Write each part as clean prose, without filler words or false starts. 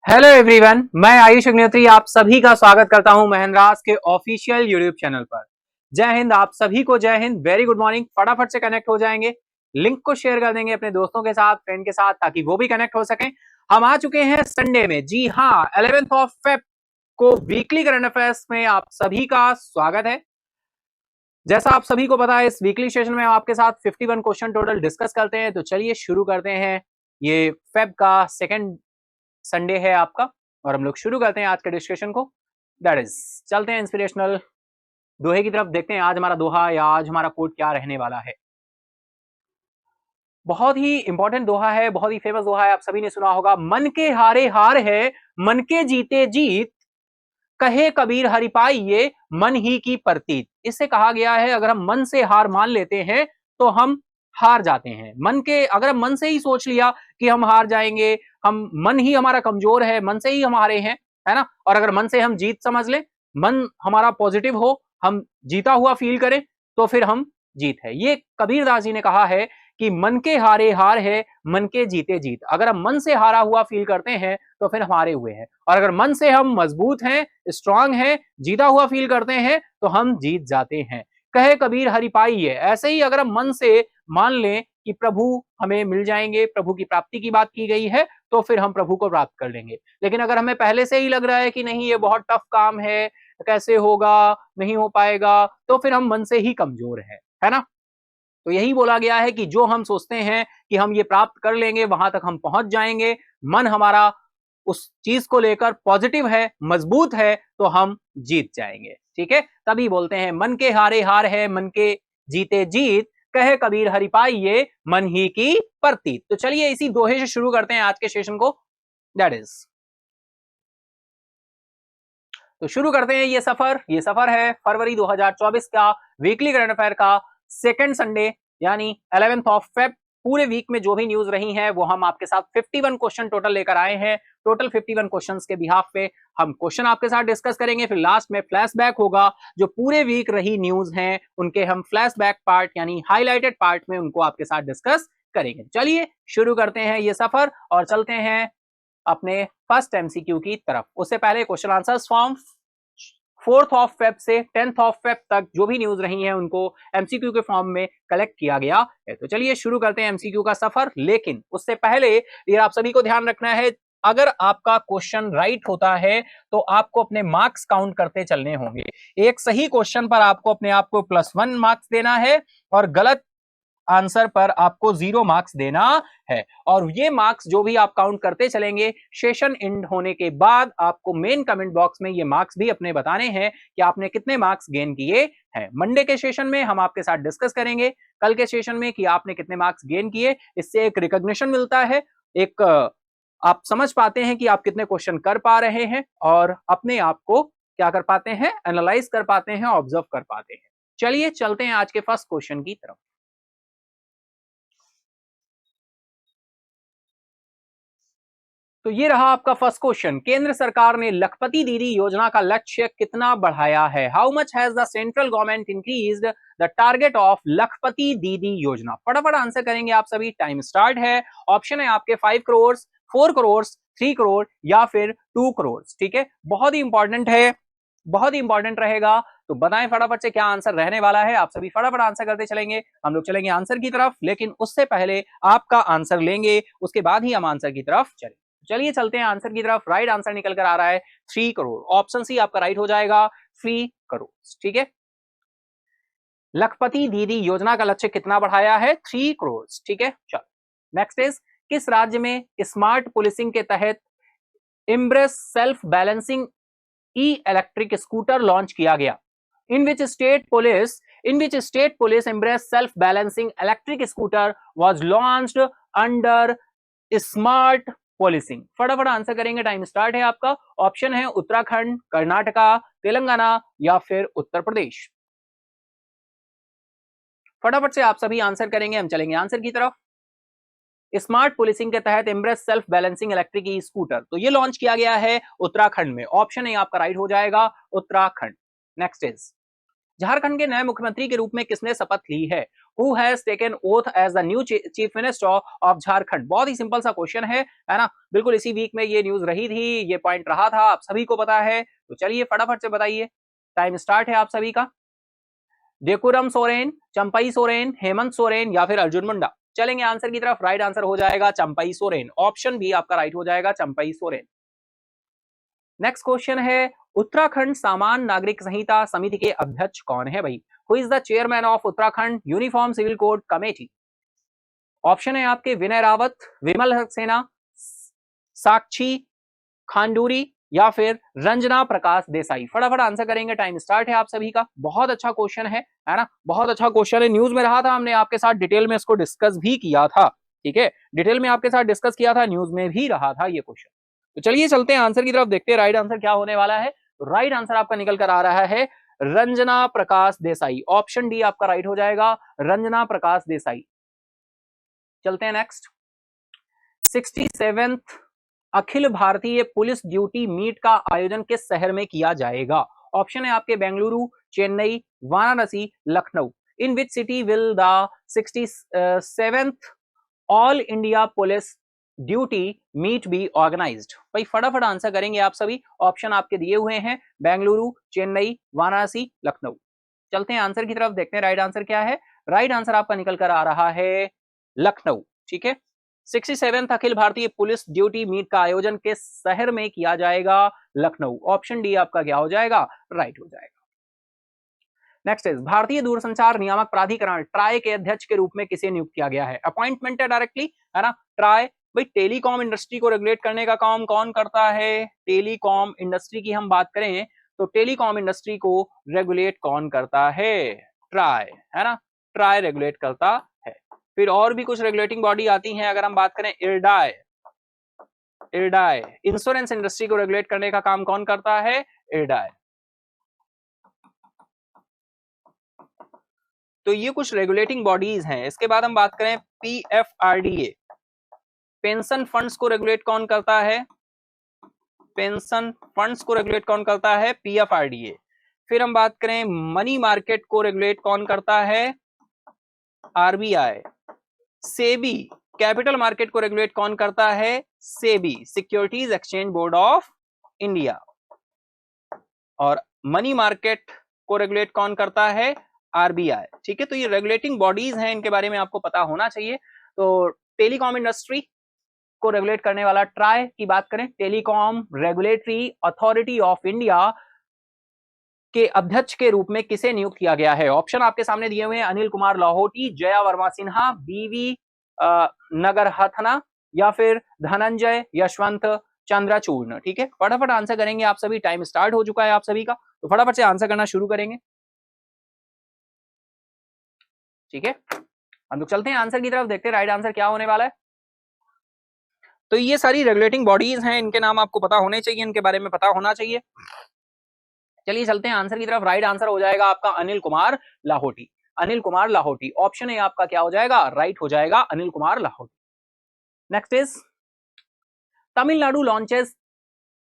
Hello everyone, मैं आयुष अग्निहोत्री आप सभी का स्वागत करता हूं महेंद्रास के ऑफिशियल यूट्यूब चैनल पर। जय हिंद, आप सभी को जय हिंद, वेरी गुड मॉर्निंग। फटाफट से कनेक्ट हो जाएंगे, लिंक को शेयर कर देंगे अपने दोस्तों के साथ, फ्रेंड के साथ, ताकि वो भी कनेक्ट हो सकें। हम आ चुके हैं संडे में, जी हाँ, 11th ऑफ फेब को वीकली करंट अफेयर्स में आप सभी का स्वागत है। जैसा आप सभी को पता है, इस वीकली सेशन में हम आपके साथ 51 क्वेश्चन टोटल डिस्कस करते हैं। तो चलिए शुरू करते हैं। ये फेब का सेकेंड संडे है आपका, और हम लोग शुरू करते हैं आज के डिस्कशन को। दैट इज, चलते हैं इंस्पिरेशनल दोहे की तरफ, देखते हैं आज हमारा दोहा या आज हमारा कोट क्या रहने वाला है। बहुत ही इंपॉर्टेंट दोहा है, बहुत ही फेमस दोहा है, आप सभी ने सुना होगा। मन के हारे हार है, मन के जीते जीत, कहे कबीर हरि पाई ये मन ही की प्रतीत। इससे कहा गया है, अगर हम मन से हार मान लेते हैं तो हम हार जाते हैं। मन के, अगर हम मन से ही सोच लिया कि हम हार जाएंगे, हम मन ही हमारा कमजोर है, मन से ही हम हारे हैं, है ना, और अगर मन से हम जीत समझ ले, मन हमारा पॉजिटिव हो, हम जीता हुआ फील करें, तो फिर हम जीत है। ये कबीरदास जी ने कहा है कि मन के हारे हार है, मन के जीते जीत। अगर हम मन से हारा हुआ फील करते हैं तो फिर हम हारे हुए हैं, और अगर मन से हम मजबूत हैं, स्ट्रांग हैं, जीता हुआ फील करते हैं, तो हम जीत जाते हैं। कहे कबीर हरि पाई है। ऐसे ही अगर हम मन से मान लें कि प्रभु हमें मिल जाएंगे, प्रभु की प्राप्ति की बात की गई है, तो फिर हम प्रभु को प्राप्त कर लेंगे। लेकिन अगर हमें पहले से ही लग रहा है कि नहीं, ये बहुत टफ काम है, कैसे होगा, नहीं हो पाएगा, तो फिर हम मन से ही कमजोर है ना। तो यही बोला गया है कि जो हम सोचते हैं कि हम ये प्राप्त कर लेंगे, वहां तक हम पहुंच जाएंगे, मन हमारा उस चीज को लेकर पॉजिटिव है, मजबूत है, तो हम जीत जाएंगे। ठीक है, तभी बोलते हैं मन के हारे हार है, मन के जीते जीत, कहे कबीर हरि पाई ये मन ही की प्रतीत। तो चलिए इसी दोहे से शुरू करते हैं आज के सेशन को। दैट इज, तो शुरू करते हैं। ये सफर है फरवरी 2024 का वीकली करंट अफेयर का सेकंड संडे, यानी 11th ऑफ फेब। पूरे वीक में जो भी न्यूज रही है वो हम आपके साथ 51 क्वेश्चन टोटल लेकर आए हैं। टोटल 51 क्वेश्चंस के बिहाफ पे हम क्वेश्चन आपके साथ डिस्कस करेंगे, फिर लास्ट में फ्लैशबैक होगा। जो पूरे वीक रही न्यूज हैं उनके हम फ्लैशबैक पार्ट यानी हाईलाइटेड पार्ट में उनको आपके साथ डिस्कस करेंगे। चलिए शुरू करते हैं ये सफर और चलते हैं अपने फर्स्ट एमसीक्यू की तरफ। उससे पहले question answers form 4th of Feb से 10th ऑफ फेब तक जो भी न्यूज रही हैं उनको एमसीक्यू के फॉर्म में कलेक्ट किया गया है। तो चलिए शुरू करते हैं एमसीक्यू का सफर। लेकिन उससे पहले ये आप सभी को ध्यान रखना है, अगर आपका क्वेश्चन राइट होता है तो आपको अपने मार्क्स काउंट करते चलने होंगे। एक सही क्वेश्चन पर आपको अपने आप को +1 मार्क्स देना है, और गलत आंसर पर आपको 0 मार्क्स देना है। और ये मार्क्स जो भी आप काउंट करते चलेंगे, सेशन एंड होने के बाद आपको मेन कमेंट बॉक्स में ये मार्क्स भी अपने बताने हैं कि आपने कितने मार्क्स गेन किए हैं। मंडे के सेशन में हम आपके साथ डिस्कस करेंगे, कल के सेशन में, कि आपने कितने मार्क्स गेन किए। इससे एक रिकॉग्निशन मिलता है, एक आप समझ पाते हैं कि आप कितने क्वेश्चन कर पा रहे हैं, और अपने आप को क्या कर पाते हैं, एनालाइज कर पाते हैं, ऑब्जर्व कर पाते हैं। चलिए चलते हैं आज के फर्स्ट क्वेश्चन की तरफ। तो ये रहा आपका फर्स्ट क्वेश्चन। केंद्र सरकार ने लखपति दीदी योजना का लक्ष्य कितना बढ़ाया है? How much has the central government increased the target of लखपति दीदी योजना? फटाफट आंसर करेंगे आप सभी, टाइम स्टार्ट है। ऑप्शन है आपके 5 करोड़, 4 करोड़, 3 करोड़ या फिर 2 करोड़। ठीक है, बहुत ही इंपॉर्टेंट है, बहुत ही इंपॉर्टेंट रहेगा। तो बताएं फटाफट से क्या आंसर रहने वाला है। आप सभी फटाफट आंसर करते चलेंगे, हम लोग चलेंगे आंसर की तरफ, लेकिन उससे पहले आपका आंसर लेंगे, उसके बाद ही हम आंसर की तरफ चलेंगे। चलिए चलते हैं आंसर की तरफ। राइट आंसर निकल कर आ रहा है 3 करोड़। ऑप्शन सी आपका राइट हो जाएगा, 3 करोड़। ठीक है, लखपति दीदी योजना का लक्ष्य कितना बढ़ाया है? 3 करोड़। ठीक है, चलो नेक्स्ट इज, किस राज्य में स्मार्ट पुलिसिंग के तहत embrace self balancing e electric scooter launch किया गया? In which state police embrace self balancing electric scooter was launched under smart policing? फटाफट आंसर करेंगे, टाइम स्टार्ट है आपका। ऑप्शन है उत्तराखंड, कर्नाटका, तेलंगाना या फिर उत्तर प्रदेश। फटाफट से आप सभी आंसर करेंगे, हम चलेंगे आंसर की तरफ। स्मार्ट पुलिसिंग के तहत embrace self balancing electric e scooter, तो ये लॉन्च किया गया है उत्तराखंड में। ऑप्शन है आपका राइट हो जाएगा, उत्तराखंड। नेक्स्ट इज, झारखंड के नए मुख्यमंत्री के रूप में किसने शपथ ली है? Who has taken oath as the new chief minister of Jharkhand? बहुत ही सिंपल सा क्वेश्चन है ना? बिल्कुल इसी वीक में ये न्यूज रही थी, ये पॉइंट रहा था, आप सभी को पता है। तो चलिए फटाफट से बताइए, टाइम स्टार्ट है आप सभी का। डेकुरम सोरेन, चंपई सोरेन, हेमंत सोरेन या फिर अर्जुन मुंडा? चलेंगे आंसर की तरफ। राइट आंसर हो जाएगा चंपई सोरेन। ऑप्शन भी आपका राइट हो जाएगा, चंपई सोरेन। नेक्स्ट क्वेश्चन है, उत्तराखंड सामान्य नागरिक संहिता समिति के अध्यक्ष कौन है भाई? Who is the chairman of Uttarakhand uniform civil code committee? Option है आपके विनय रावत, विमल सक्सेना, साक्षी खांडूरी या फिर रंजना प्रकाश देसाई? फटाफट आंसर करेंगे, टाइम स्टार्ट है आप सभी का। बहुत अच्छा क्वेश्चन है ना? बहुत अच्छा क्वेश्चन है, न्यूज में रहा था, हमने आपके साथ डिटेल में इसको डिस्कस भी किया था। ठीक है, डिटेल में आपके साथ डिस्कस किया था, न्यूज में भी रहा था ये क्वेश्चन। तो चलिए चलते हैं आंसर की तरफ, देखते हैं राइट आंसर क्या होने वाला है। तो राइट आंसर आपका निकल कर आ रहा है रंजना प्रकाश देसाई। ऑप्शन डी आपका राइट हो जाएगा, रंजना प्रकाश देसाई। चलते हैं next. 67th Akhil Bharatiya police duty meet का आयोजन किस शहर में किया जाएगा? ऑप्शन है आपके Bengaluru, Chennai, Varanasi, Lucknow. In which city will the 67th all India police duty meet be organised? भाई फटाफट आंसर करेंगे आप सभी। ऑप्शन आपके दिए हुए हैं, बेंगलुरु, चेन्नई, वाराणसी, लखनऊ। चलते हैं आंसर की तरफ, देखते हैं राइट आंसर क्या है। राइट आंसर आपका निकल कर आ रहा है लखनऊ। ठीक है, 67th Akhil Bharatiya police duty meet का आयोजन किस शहर में किया जाएगा? लखनऊ। ऑप्शन डी आपका क्या हो जाएगा? राइट हो जाएगा। नेक्स्ट इज, भारतीय दूरसंचार नियामक प्राधिकरण ट्राई के अध्यक्ष के रूप में किसे नियुक्त किया गया है? अपॉइंटमेंट है डायरेक्टली, है ना? ट्राई भाई टेलीकॉम इंडस्ट्री को रेगुलेट करने का काम कौन करता है? टेलीकॉम इंडस्ट्री की हम बात करें तो टेलीकॉम इंडस्ट्री को रेगुलेट कौन करता है? ट्राई, है ना? ट्राई रेगुलेट करता है। फिर और भी कुछ रेगुलेटिंग बॉडी आती हैं, अगर हम बात करें इरडाई, इरडाई इंश्योरेंस इंडस्ट्री को रेगुलेट करने का काम कौन करता है? इरडाई। तो ये कुछ रेगुलेटिंग बॉडीज हैं। इसके बाद हम बात करें पीएफआरडीए, पेंशन फंड्स को रेगुलेट कौन करता है? पेंशन फंड्स को रेगुलेट कौन करता है? पीएफआरडीए। फिर हम बात करें मनी मार्केट को रेगुलेट कौन करता है? आरबीआई। सेबी, कैपिटल मार्केट को रेगुलेट कौन करता है? SEBI, securities exchange board of India. और मनी मार्केट को रेगुलेट कौन करता है? आरबीआई। ठीक है, तो ये रेगुलेटिंग बॉडीज हैं, इनके बारे में आपको पता होना चाहिए। तो टेलीकॉम इंडस्ट्री को रेगुलेट करने वाला ट्राई की बात करें, telecom regulatory authority of India के अध्यक्ष के रूप में किसे नियुक्त किया गया है? ऑप्शन आपके सामने दिए हुए हैं, अनिल कुमार लाहौटी, जया वर्मा सिन्हा, बीवी नगरहथना या फिर धनंजय यशवंत चंद्रचूर्ण। ठीक है, फटाफट आंसर करेंगे आप सभी, टाइम स्टार्ट हो चुका है आप सभी का, तो फटाफट से आंसर करना शुरू करेंगे। ठीक है, हम लोग चलते हैं आंसर की तरफ, देखते हैं राइट आंसर क्या होने वाला है। तो ये सारी रेगुलेटिंग बॉडीज हैं, इनके नाम आपको पता होने चाहिए, इनके बारे में पता होना चाहिए। चलिए चलते हैं आंसर की तरफ। राइट आंसर हो जाएगा आपका अनिल कुमार लाहौटी। अनिल कुमार लाहौटी, ऑप्शन ए आपका क्या हो जाएगा? राइट हो जाएगा, Anil Kumar Lahoti. Next is, Tamil Nadu launches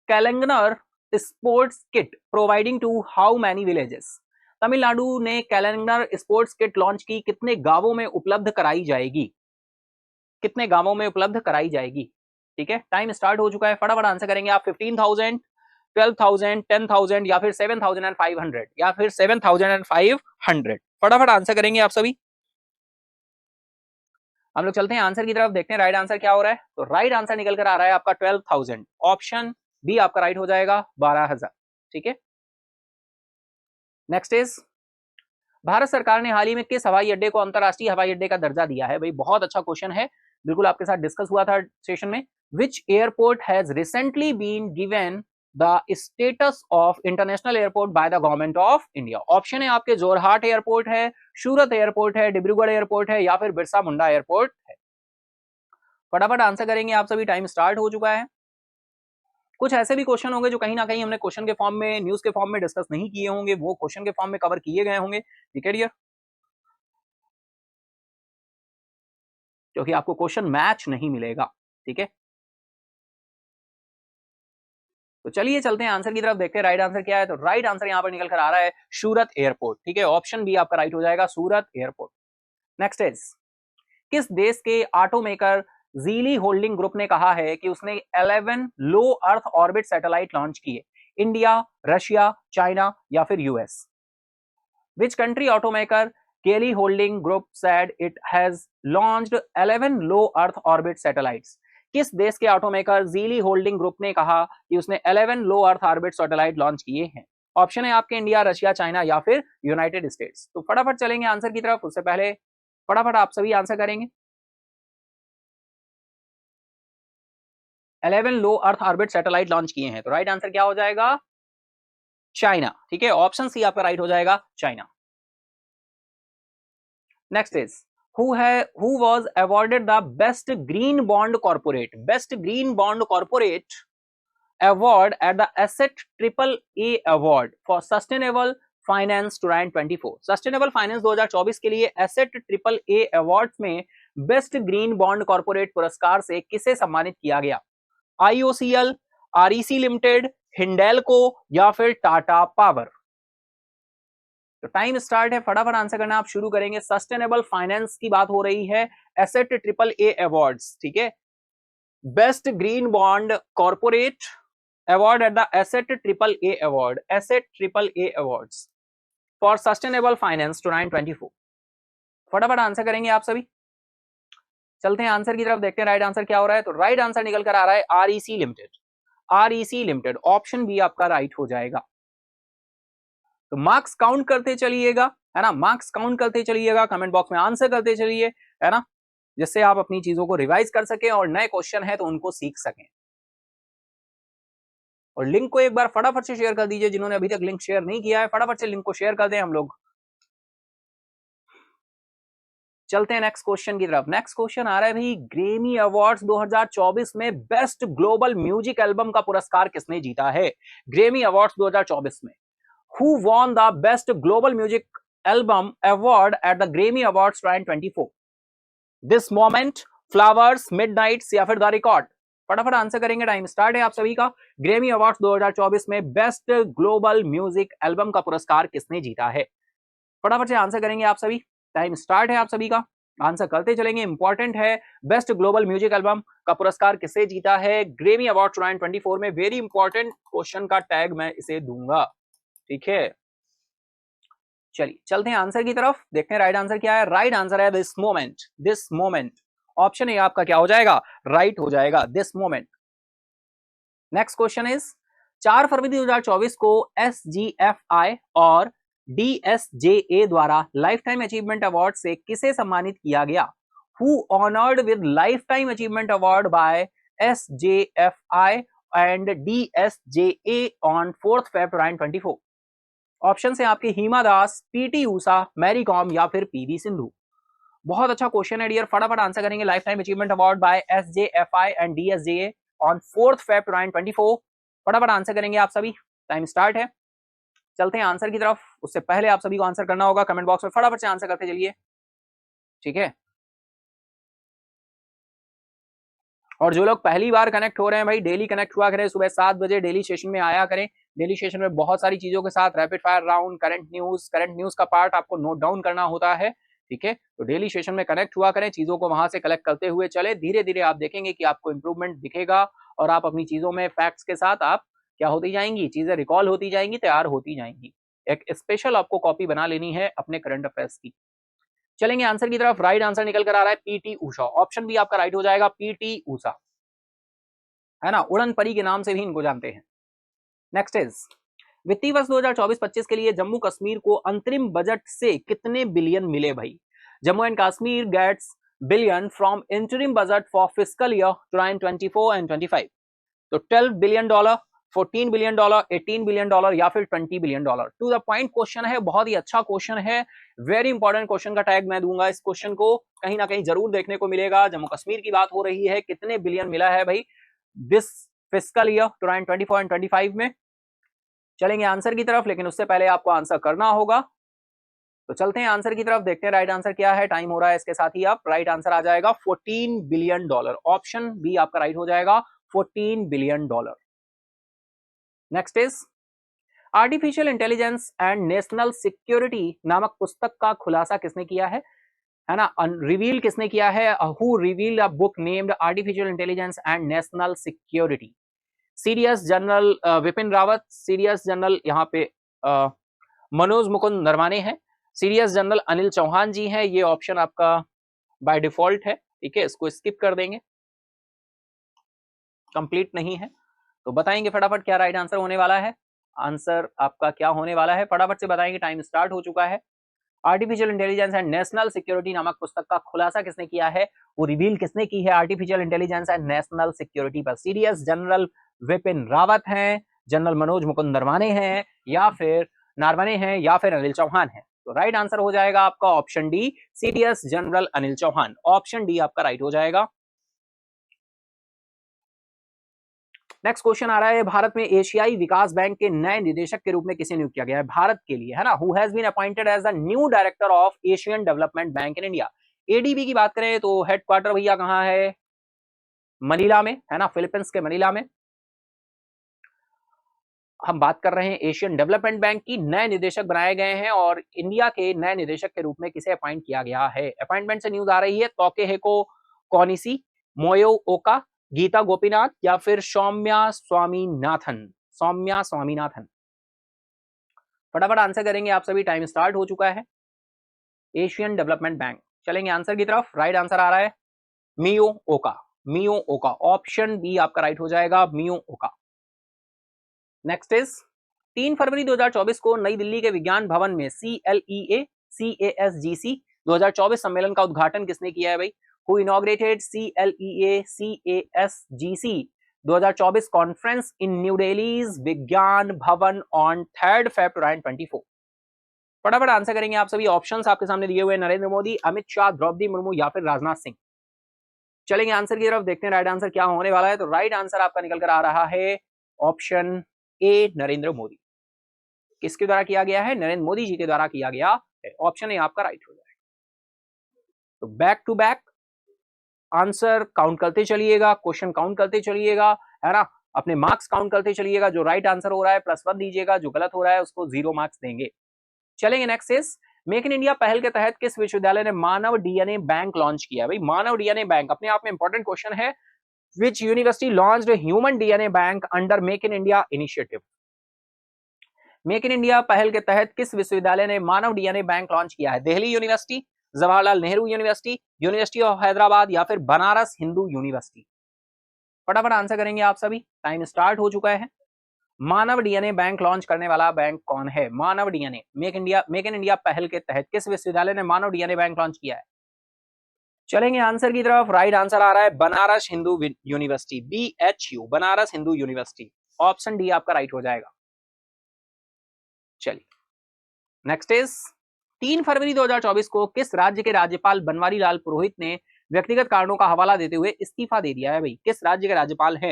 calendar sports kit providing to how many villages? Tamil Nadu ने कैलेंडर स्पोर्ट्स किट लॉन्च की, कितने गांवों में उपलब्ध कराई जाएगी? कितने गांवों में उपलब्ध कराई जाएगी? ठीक है, टाइम स्टार्ट हो चुका है, फटाफट आंसर करेंगे आप। 15,000, 12,000, 10,000 या फिर 7,500 या फिर 7,500? फटाफट आंसर करेंगे आप सभी। हम लोग चलते हैं आंसर की तरफ, देखते हैं राइट आंसर क्या हो रहा है। तो राइट आंसर निकल कर आ रहा है आपका 12,000। ऑप्शन बी आपका राइट हो जाएगा, 12,000। ठीक है, नेक्स्ट इज, भारत सरकार ने हाल ही में किस हवाई अड्डे को अंतरराष्ट्रीय हवाई अड्डे का दर्जा दिया है? भाई बहुत अच्छा क्वेश्चन है, बिल्कुल आपके साथ डिस्कस हुआ था सेशन में। Which airport has recently been given the status of international airport by the government of India? Option है आपके जोरहाट एयरपोर्ट है, सूरत एयरपोर्ट है, डिब्रूगढ़ एयरपोर्ट है या फिर बिरसा मुंडा एयरपोर्ट है? फटाफट आंसर करेंगे आप सभी, टाइम स्टार्ट हो चुका है। कुछ ऐसे भी क्वेश्चन होंगे जो कहीं ना कहीं हमने क्वेश्चन के फॉर्म में, न्यूज के फॉर्म में डिस्कस नहीं किए होंगे, वो क्वेश्चन के फॉर्म में कवर किए गए होंगे। ठीक है डियर, क्योंकि आपको क्वेश्चन मैच नहीं मिलेगा। ठीक है, तो चलिए चलते हैं आंसर की तरफ, देखते हैं राइट आंसर क्या है। तो राइट आंसर यहां पर निकल कर आ रहा है सूरत एयरपोर्ट। ठीक है, ऑप्शन बी आपका राइट हो जाएगा, सूरत एयरपोर्ट। नेक्स्ट इज, किस देश के ऑटोमेकर जीली होल्डिंग ग्रुप ने कहा है कि उसने 11 लो अर्थ ऑर्बिट सैटेलाइट लॉन्च किए? इंडिया, रशिया, चाइना या फिर यूएस? विच कंट्री ऑटोमेकर केली holding group said it has launched 11 low earth orbit satellites? किस देश के ऑटोमेकर जीली होल्डिंग ग्रुप ने कहा कि उसने 11 लो अर्थ ऑर्बिट सैटेलाइट लॉन्च किए हैं? ऑप्शन है आपके इंडिया, रशिया, चाइना या फिर यूनाइटेड स्टेट्स। तो फटाफट चलेंगे आंसर की तरफ, उससे पहले फटाफट आप सभी आंसर करेंगे। 11 लो अर्थ ऑर्बिट सैटेलाइट लॉन्च किए हैं, तो राइट आंसर क्या हो जाएगा? चाइना। ठीक है, ऑप्शन सी आपका राइट हो जाएगा, China. Next is, who was awarded the best green bond corporate award at the Asset Triple A Award for Sustainable Finance 2024? Sustainable finance 2024 के लिए एसेट ट्रिपल ए अवार्ड में best green bond corporate पुरस्कार से किसे सम्मानित किया गया? IOCL, REC limited, Hindalco या फिर टाटा पावर? तो टाइम स्टार्ट है, फटाफट आंसर करना आप शुरू करेंगे। सस्टेनेबल फाइनेंस की बात हो रही है, एसेट ट्रिपल ए अवार्ड्स। ठीक है, best green bond corporate award at the asset triple A award, asset triple A awards for sustainable finance 2024। फटाफट आंसर करेंगे आप सभी। चलते हैं आंसर की तरफ, देखते हैं राइट आंसर क्या हो रहा है। तो राइट आंसर निकल कर आ रहा है REC limited. REC limited, option B आपका राइट हो जाएगा। तो मार्क्स काउंट करते चलिएगा, है ना, मार्क्स काउंट करते चलिएगा, कमेंट बॉक्स में आंसर करते चलिए, है ना, जिससे आप अपनी चीजों को रिवाइज कर सकें और नए क्वेश्चन है तो उनको सीख सकें। और लिंक को एक बार फटाफट से शेयर कर दीजिए, जिन्होंने अभी तक लिंक शेयर नहीं किया है फटाफट से लिंक को शेयर कर दें हम लोग। चलते हैं नेक्स्ट क्वेश्चन की तरफ। नेक्स्ट क्वेश्चन आ रहा है भाई, ग्रेमी अवार्ड्स 2024 में बेस्ट ग्लोबल म्यूजिक एल्बम का पुरस्कार किसने जीता है? ग्रेमी अवार्ड्स 2024 में who won the best global music album award at the Grammy Awards 2024? This Moment, Flowers, Midnights या फिर The Record? फटाफट आंसर करेंगे, टाइम स्टार्ट है आप सभी का। ग्रेमी अवार्ड्स 2024 में बेस्ट ग्लोबल म्यूजिक एल्बम का पुरस्कार किसने जीता है? फटाफट से आंसर करेंगे आप सभी, टाइम स्टार्ट है आप सभी का, आंसर करते चलेंगे। इंपॉर्टेंट है, बेस्ट ग्लोबल म्यूजिक एल्बम का पुरस्कार किसे जीता है ग्रेमी अवार्ड 2024 में? वेरी इंपॉर्टेंट क्वेश्चन का टैग मैं इसे दूंगा। ठीक है, चलिए चलते हैं आंसर की तरफ, देखते हैं राइट आंसर क्या है। राइट आंसर है this moment. This moment, option A आपका क्या हो जाएगा? राइट हो जाएगा, this moment. Next question is, 4 February 2024 को एसजीएफआई और डीएसजेए द्वारा लाइफ टाइम अचीवमेंट अवार्ड से किसे सम्मानित किया गया? Who honoured with life time achievement award by SJFI and DSJA on 4 February 2024? Option है आपके हिमा दास, पीटी ऊषा, मैरी कॉम या फिर पीवी सिंधु। बहुत अच्छा क्वेश्चन है डियर, फटाफट आंसर करेंगे। Life time achievement award by SJFI and DSJA on 4 February 2024। फटाफट आंसर करेंगे आप सभी, टाइम स्टार्ट है। चलते हैं आंसर की तरफ, उससे पहले आप सभी को आंसर करना होगा, कमेंट बॉक्स में फटाफट से आंसर करते चलिए। ठीक है, और जो लोग पहली बार कनेक्ट हो रहे हैं भाई, डेली कनेक्ट हुआ करें, सुबह 7 बजे डेली सेशन में आया करें। डेली सेशन में बहुत सारी चीजों के साथ rapid fire round, current news का पार्ट आपको नोट डाउन करना होता है। ठीक है, तो डेली सेशन में कनेक्ट हुआ करें, चीजों को वहां से कलेक्ट करते हुए चले। धीरे धीरे आप देखेंगे कि आपको इंप्रूवमेंट दिखेगा और आप अपनी चीजों में फैक्ट्स के साथ आप क्या होती जाएंगी, चीजें रिकॉल होती जाएंगी, तैयार होती जाएंगी। एक स्पेशल आपको कॉपी बना लेनी है अपने करंट अफेयर्स की। चलेंगे आंसर की तरफ। राइट आंसर निकल कर आ रहा है पीटी ऊषा, ऑप्शन बी आपका राइट हो जाएगा, पीटी ऊषा, है ना, उड़न परी के नाम से भी इनको जानते हैं। नेक्स्ट इज, वित्तीय वर्ष 2024-25 के लिए जम्मू कश्मीर को अंतरिम बजट से कितने बिलियन मिले भाई? Jammu and Kashmir gets billion from interim budget for fiscal year 2024 and 25। तो 12 billion dollar, 14 billion dollar, 18 billion dollar या फिर 20 billion dollar? To the point question है, बहुत ही अच्छा क्वेश्चन है, वेरी इंपॉर्टेंट क्वेश्चन का टैग मैं दूंगा। इस क्वेश्चन को कहीं ना कहीं जरूर देखने को मिलेगा। जम्मू कश्मीर की बात हो रही है, कितने बिलियन मिला है भाई दिस फिस्कल ईयर 2024 एंड 25 में? चलेंगे आंसर की तरफ, लेकिन उससे पहले आपको आंसर करना होगा। तो चलते हैं आंसर की तरफ, देखते हैं राइट आंसर क्या है। टाइम हो रहा है, इसके साथ ही आप राइट आंसर आ जाएगा 14 बिलियन डॉलर। ऑप्शन बी आपका राइट हो जाएगा, 14 billion dollar. Next is artificial intelligence and national security नामक पुस्तक का खुलासा किसने किया है ना, रिवील किसने किया है, who reveal a book named artificial intelligence and national security? CDS general Vipin Rawat, CDS general यहाँ पे मनोज मुकुंद नरवाने हैं, सीडीएस जनरल अनिल चौहान जी हैं। ये ऑप्शन आपका बाय डिफॉल्ट है, ठीक है, इसको स्किप कर देंगे, कंप्लीट नहीं है। तो बताएंगे फटाफट क्या राइट आंसर होने वाला है। आंसर आपका क्या होने वाला है, फटाफट से बताएंगे, टाइम स्टार्ट हो चुका है। Artificial intelligence and national security नामक पुस्तक का खुलासा किसने किया है, वो रिवील किसने की है artificial intelligence and national security पर? सीडीएस जनरल विपिन रावत हैं, जनरल मनोज मुकुंद नरवाने हैं, या फिर अनिल चौहान है? तो राइट आंसर हो जाएगा आपका option D, CDS general Anil Chauhan. Option D आपका राइट हो जाएगा। नेक्स्ट क्वेश्चन आ रहा है, भारत में एशियाई विकास बैंक के नए निदेशक के रूप में किसे नियुक्त किया गया है भारत के लिए, है ना? Who has been appointed as the new director of Asian development bank in India. ADB की बात करें तो हेडक्वार्टर भैया कहां है, मनीला में, है ना, फिलीपींस के मनीला में। हम बात कर रहे हैं एशियन डेवलपमेंट बैंक की, नए निदेशक बनाए गए हैं और इंडिया के नए निदेशक के रूप में किसे अपॉइंट किया गया है? अपॉइंटमेंट से न्यूज आ रही है, तोकेहेको कोनिसी, मोयो ओका, गीता गोपीनाथ, या फिर सौम्या स्वामीनाथन। फटाफट आंसर करेंगे आप सभी, टाइम स्टार्ट हो चुका है। एशियन डेवलपमेंट बैंक, चलेंगे आंसर की तरफ। राइट आंसर आ रहा है मियो ओका, ऑप्शन बी आपका राइट हो जाएगा, मियो ओका। नेक्स्ट इज 3 फरवरी 2024 को नई दिल्ली के विज्ञान भवन में CLEA-CASGC 2024 सम्मेलन का उद्घाटन किसने किया है भाई? Who inaugurated CLEA-CASGC 2024 conference in new Delhi's विज्ञान भवन ऑन 3 February 2024? फटाफट आंसर करेंगे आप सभी, ऑप्शंस आपके सामने दिए हुए, नरेंद्र मोदी, अमित शाह, द्रौपदी मुर्मू, या फिर राजनाथ सिंह। चलेंगे आंसर की तरफ, देखते हैं राइट आंसर क्या होने वाला है। तो राइट आंसर आपका निकल कर आ रहा है ऑप्शन ए, नरेंद्र मोदी। किसके द्वारा किया गया है? नरेंद्र मोदी जी के द्वारा किया गया है। ऑप्शन ए आपका राइट हो जाएगा। तो back to back answer count करते चलिएगा, क्वेश्चन काउंट करते चलिएगा, है ना, अपने मार्क्स काउंट करते चलिएगा। जो राइट आंसर हो रहा है +1 दीजिएगा, जो गलत हो रहा है उसको 0 मार्क्स देंगे। चलेंगे next is make in India पहल के तहत किस विश्वविद्यालय ने मानव डीएनए बैंक लॉन्च किया? भाई मानव डीएनए बैंक अपने आप में इंपॉर्टेंट क्वेश्चन है। Which university launched human DNA bank under make in India initiative? Make in India पहल के तहत किस विश्वविद्यालय ने मानव डीएनए बैंक लॉन्च किया है? Delhi university, Jawaharlal Nehru university, university of Hyderabad, या फिर बनारस हिंदू यूनिवर्सिटी? फटाफट आंसर करेंगे आप सभी, टाइम स्टार्ट हो चुका है। मानव डीएनए बैंक लॉन्च करने वाला बैंक कौन है? मानव डीएनए मेक इन इंडिया पहल के तहत किस विश्वविद्यालय ने मानव डीएनए बैंक लॉन्च किया है? चलेंगे आंसर की तरफ। राइट आंसर आ रहा है Banaras Hindu university, BHU, Banaras Hindu university. Option D आपका राइट हो जाएगा। चलिए नेक्स्ट इज 3 फरवरी 2024 को किस राज्य के राज्यपाल बनवारी लाल पुरोहित ने व्यक्तिगत कारणों का हवाला देते हुए इस्तीफा दे दिया है? भाई किस राज्य के राज्यपाल हैं,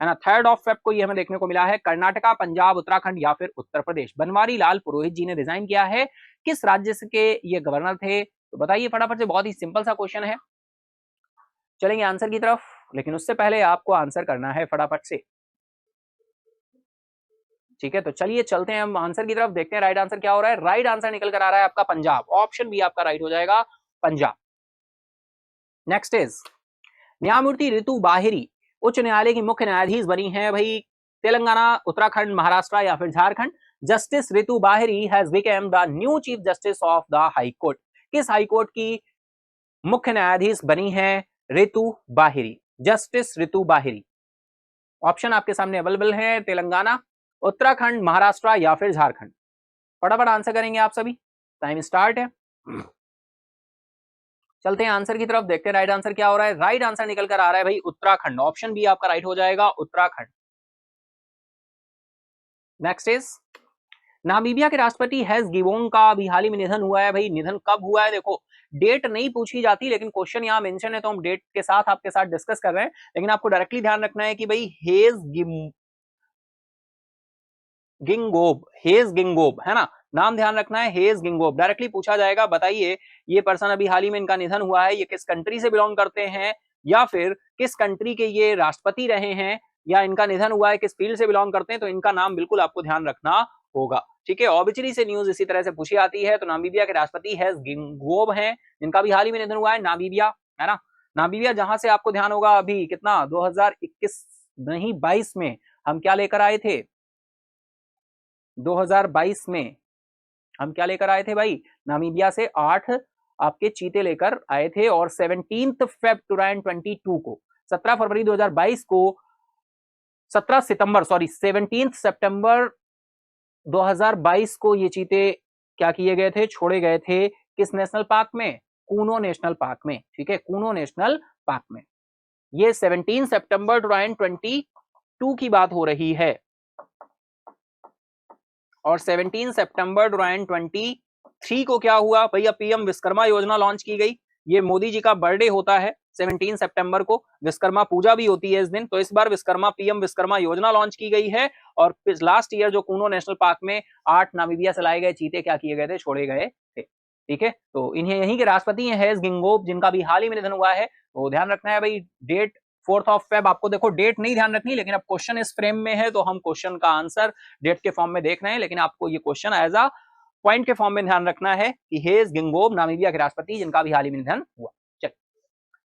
है ना? 3 Feb को ये हमें देखने को मिला है। कर्नाटका, पंजाब, उत्तराखंड, या फिर उत्तर प्रदेश? बनवारी लाल पुरोहित जी ने रिजाइन किया है। किस राज्य के ये गवर्नर थे? तो बताइए फटाफट से, बहुत ही सिंपल सा क्वेश्चन है। चलेंगे आंसर की तरफ, लेकिन उससे पहले आपको आंसर करना है फटाफट से, ठीक है? तो चलिए चलते हैं हम आंसर की तरफ, देखते हैं राइट आंसर क्या हो रहा है। राइट आंसर निकल कर आ रहा है आपका पंजाब, ऑप्शन बी आपका राइट हो जाएगा, पंजाब। नेक्स्ट इज न्यायमूर्ति ऋतु बाहिरी उच्च न्यायालय की मुख्य न्यायाधीश बनी है भाई तेलंगाना, उत्तराखंड, महाराष्ट्र, या फिर झारखंड? जस्टिस ऋतु बाहिरी has become the new chief justice of the high court. किस हाई कोर्ट की मुख्य न्यायाधीश बनी है ऋतु बाहिरी? जस्टिस ऋतु बाहिरी। ऑप्शन आपके सामने अवेलेबल है, तेलंगाना, उत्तराखंड, महाराष्ट्र, या फिर झारखंड? फटाफट आंसर करेंगे आप सभी, टाइम स्टार्ट है। चलते हैं आंसर की तरफ, देखते हैं राइट आंसर क्या हो रहा है। राइट आंसर निकल कर आ रहा है भाई उत्तराखंड, ऑप्शन बी आपका राइट हो जाएगा, उत्तराखंड। नेक्स्ट इज नामीबिया के राष्ट्रपति हेज गिवोंग का अभी हाल ही में निधन हुआ है। भाई निधन कब हुआ है? देखो डेट नहीं पूछी जाती, लेकिन क्वेश्चन यहाँ मेंशन है तो हम डेट के साथ आपके साथ डिस्कस कर रहे हैं। लेकिन आपको डायरेक्टली ध्यान रखना है कि भाई हेज गिंगोब, है ना, नाम ध्यान रखना है, हेज गिंगोब। डायरेक्टली पूछा जाएगा, बताइए ये पर्सन अभी हाल ही में इनका निधन हुआ है, ये किस कंट्री से बिलोंग करते हैं, या फिर किस कंट्री के ये राष्ट्रपति रहे हैं, या इनका निधन हुआ है, किस फील्ड से बिलोंग करते हैं, तो इनका नाम बिल्कुल आपको ध्यान रखना होगा। ठीक है, ऑबिचरी से न्यूज इसी तरह से पूछी आती है। तो नामीबिया के राष्ट्रपति है गिंगोब हैं, जिनका भी हाल ही में निधन हुआ है, नामीबिया, है ना। नामीबिया जहां से आपको ध्यान होगा अभी कितना 2021 नहीं 22 में हम क्या लेकर आए थे, 2022 में हम क्या लेकर आए थे भाई, नामीबिया से 8 आपके चीते लेकर आए थे। और 17 फेब 2022 को, 17 फरवरी 2022 को, 17 सितंबर सॉरी 17 सितंबर 2022 को ये चीते क्या किए गए थे, छोड़े गए थे किस नेशनल पार्क में, कूनो नेशनल पार्क में। ठीक है, कूनो नेशनल पार्क में। ये 17 सितंबर 2022 की बात हो रही है। और 17 सितंबर 2023 को क्या हुआ भैया, पीएम विश्वकर्मा योजना लॉन्च की गई। ये मोदी जी का बर्थडे होता है 17 सितंबर को, विश्वकर्मा पूजा भी होती है इस दिन। तो इस बार पीएम विश्वकर्मा योजना लॉन्च की गई है। और लास्ट ईयर जो कूनो नेशनल पार्क में 8 नामीबिया से लाए गए चीते क्या किए गए थे, छोड़े गए थे। ठीक है, तो इन्हें यहीं के राष्ट्रपति हैं हेज गिंगोब, जिनका भी हाल ही में निधन हुआ है। तो ध्यान रखना है भाई, डेट 4 ऑफ फेब, आपको देखो डेट नहीं ध्यान रखनी, लेकिन अब क्वेश्चन इस फ्रेम में है तो हम क्वेश्चन का आंसर डेट के फॉर्म में देख रहे हैं, लेकिन आपको ये क्वेश्चन एज अ पॉइंट के फॉर्म में ध्यान रखना है कि हेज गिंगोब नामीबिया के राष्ट्रपति, जिनका भी हाल ही में निधन हुआ। चलिए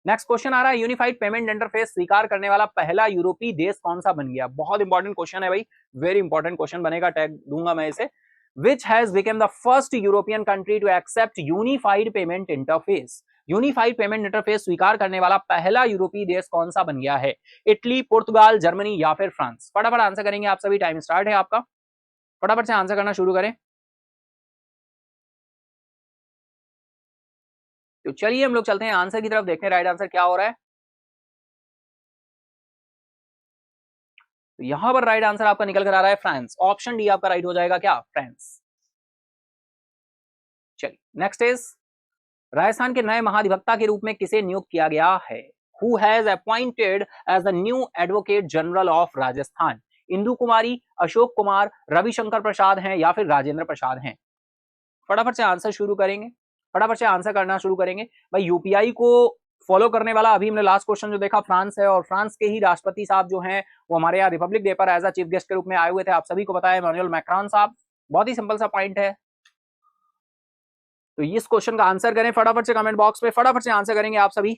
नेक्स्ट क्वेश्चन आ रहा है, यूनिफाइड पेमेंट इंटरफेस स्वीकार करने वाला पहला यूरोपीय देश कौन सा बन गया। बहुत इंपॉर्टेंट क्वेश्चन है भाई, वेरी इंपॉर्टेंट क्वेश्चन बनेगा, टैग दूंगा मैं इसे। Which has become the first European country to accept unified payment interface? Unified payment interface स्वीकार करने वाला पहला यूरोपीय देश कौन सा बन गया है, इटली, पुर्तगाल, जर्मनी या फिर फ्रांस। फटाफट आंसर करेंगे आप सभी, टाइम स्टार्ट है आपका, फटाफट से आंसर करना शुरू करें। तो चलिए हम लोग चलते हैं आंसर की तरफ, देखते हैं राइट आंसर क्या हो रहा है। तो यहां पर राइट आंसर आपका निकल कर आ रहा है फ्रांस, ऑप्शन डी आपका राइट हो जाएगा क्या, फ्रांस। चलिए नेक्स्ट इज, राजस्थान के नए महाधिवक्ता के रूप में किसे नियुक्त किया गया है। Who has appointed as the new advocate general of Rajasthan. Indu Kumari, Ashok Kumar, Ravishankar Prasad हैं या फिर राजेंद्र प्रसाद हैं। फटाफट से आंसर शुरू करेंगे, फटाफट से आंसर करना शुरू करेंगे भाई। यूपीआई को फॉलो करने वाला अभी हमने लास्ट क्वेश्चन जो देखा फ्रांस है, और फ्रांस के ही राष्ट्रपति साहब जो हैं वो हमारे यहाँ रिपब्लिक डे पर एज अ चीफ गेस्ट के रूप में आए हुए थे, आप सभी को पता है, इमैनुअल मैक्रॉन साहब। बहुत ही सिंपल सा पॉइंट है, तो इस क्वेश्चन का आंसर करें फटाफट से कमेंट बॉक्स में, फटाफट से आंसर करेंगे आप सभी।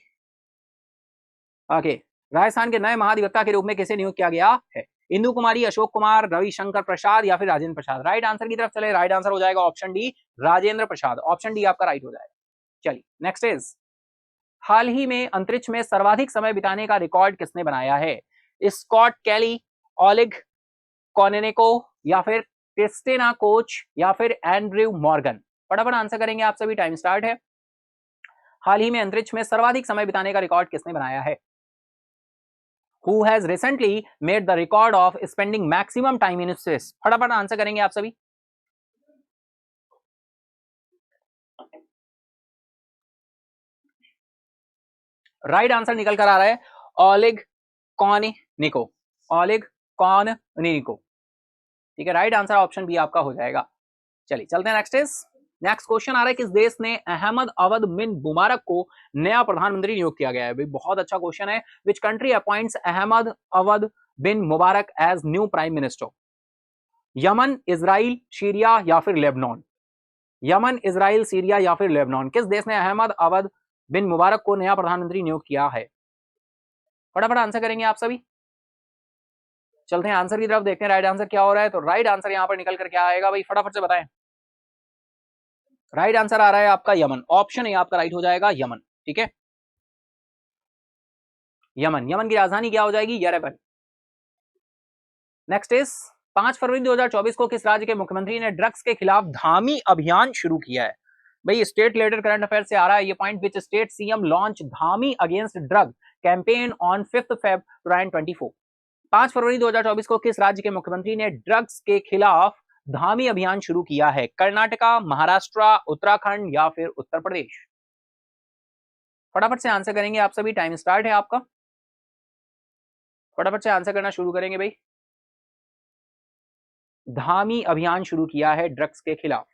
ओके, राजस्थान के नए महाधिवक्ता के रूप में किसे नियुक्त किया गया है, इंदु कुमारी, अशोक कुमार, रविशंकर प्रसाद या फिर राजेंद्र प्रसाद। राइट आंसर की तरफ चले, राइट आंसर हो जाएगा option D, Rajendra Prasad. Option D आपका राइट हो जाएगा। चलिए नेक्स्ट इज, हाल ही में अंतरिक्ष में सर्वाधिक समय बिताने का रिकॉर्ड किसने बनाया है, स्कॉट कैली, ओलिग कॉनेनेको या फिर क्रिस्टिना कोच या फिर एंड्रयू मॉर्गन। फटाफट आंसर करेंगे आप सभी, टाइम स्टार्ट है। हाल ही में अंतरिक्ष में सर्वाधिक समय बिताने का रिकॉर्ड किसने बनाया है। Who has recently made the record of spending maximum time in space? फटाफट आंसर करेंगे आप सभी। राइट आंसर निकल कर आ रहा है ओलिग कॉर्निको, ओलिग कॉर्निको। ठीक है, राइट आंसर ऑप्शन बी आपका हो जाएगा। चलिए चलते हैं नेक्स्ट इज, नेक्स्ट क्वेश्चन आ रहा है, किस देश ने अहमद अवद बिन मुबारक को नया प्रधानमंत्री नियुक्त किया गया है। भाई बहुत अच्छा क्वेश्चन है, which country appoints Ahmed Awad bin Mubarak as new prime minister. Yemen, Israel, Syria या फिर लेबनान। यमन, इजराइल, सीरिया या फिर लेबनान, किस देश ने अहमद अवद बिन मुबारक को नया प्रधानमंत्री नियुक्त किया है। फटाफट आंसर करेंगे आप सभी, चलते हैं आंसर की तरफ, देखते हैं राइट आंसर क्या हो रहा है। तो राइट आंसर यहां पर निकल कर क्या आएगा भाई, फटाफट से बताएं। राइट आंसर आ रहा है आपका यमन, ऑप्शन ए आपका राइट हो जाएगा, यमन। ठीक है, यमन, यमन की राजधानी क्या हो जाएगी, येरेवन। नेक्स्ट इज, 5 फरवरी 2024 को किस राज्य के मुख्यमंत्री ने ड्रग्स के खिलाफ धामी अभियान शुरू किया है। भाई स्टेट रिलेटेड करंट अफेयर से आ रहा है ये point, which state CM launch Dhami against drug campaign on 5 Feb 2024। 5 फरवरी 2024 को किस राज्य के मुख्यमंत्री ने ड्रग्स के खिलाफ धामी अभियान शुरू किया है, कर्नाटका, महाराष्ट्र, उत्तराखंड या फिर उत्तर प्रदेश। फटाफट से आंसर करेंगे आप सभी, टाइम स्टार्ट है आपका, फटाफट से आंसर करना शुरू करेंगे भाई। धामी अभियान शुरू किया है ड्रग्स के खिलाफ,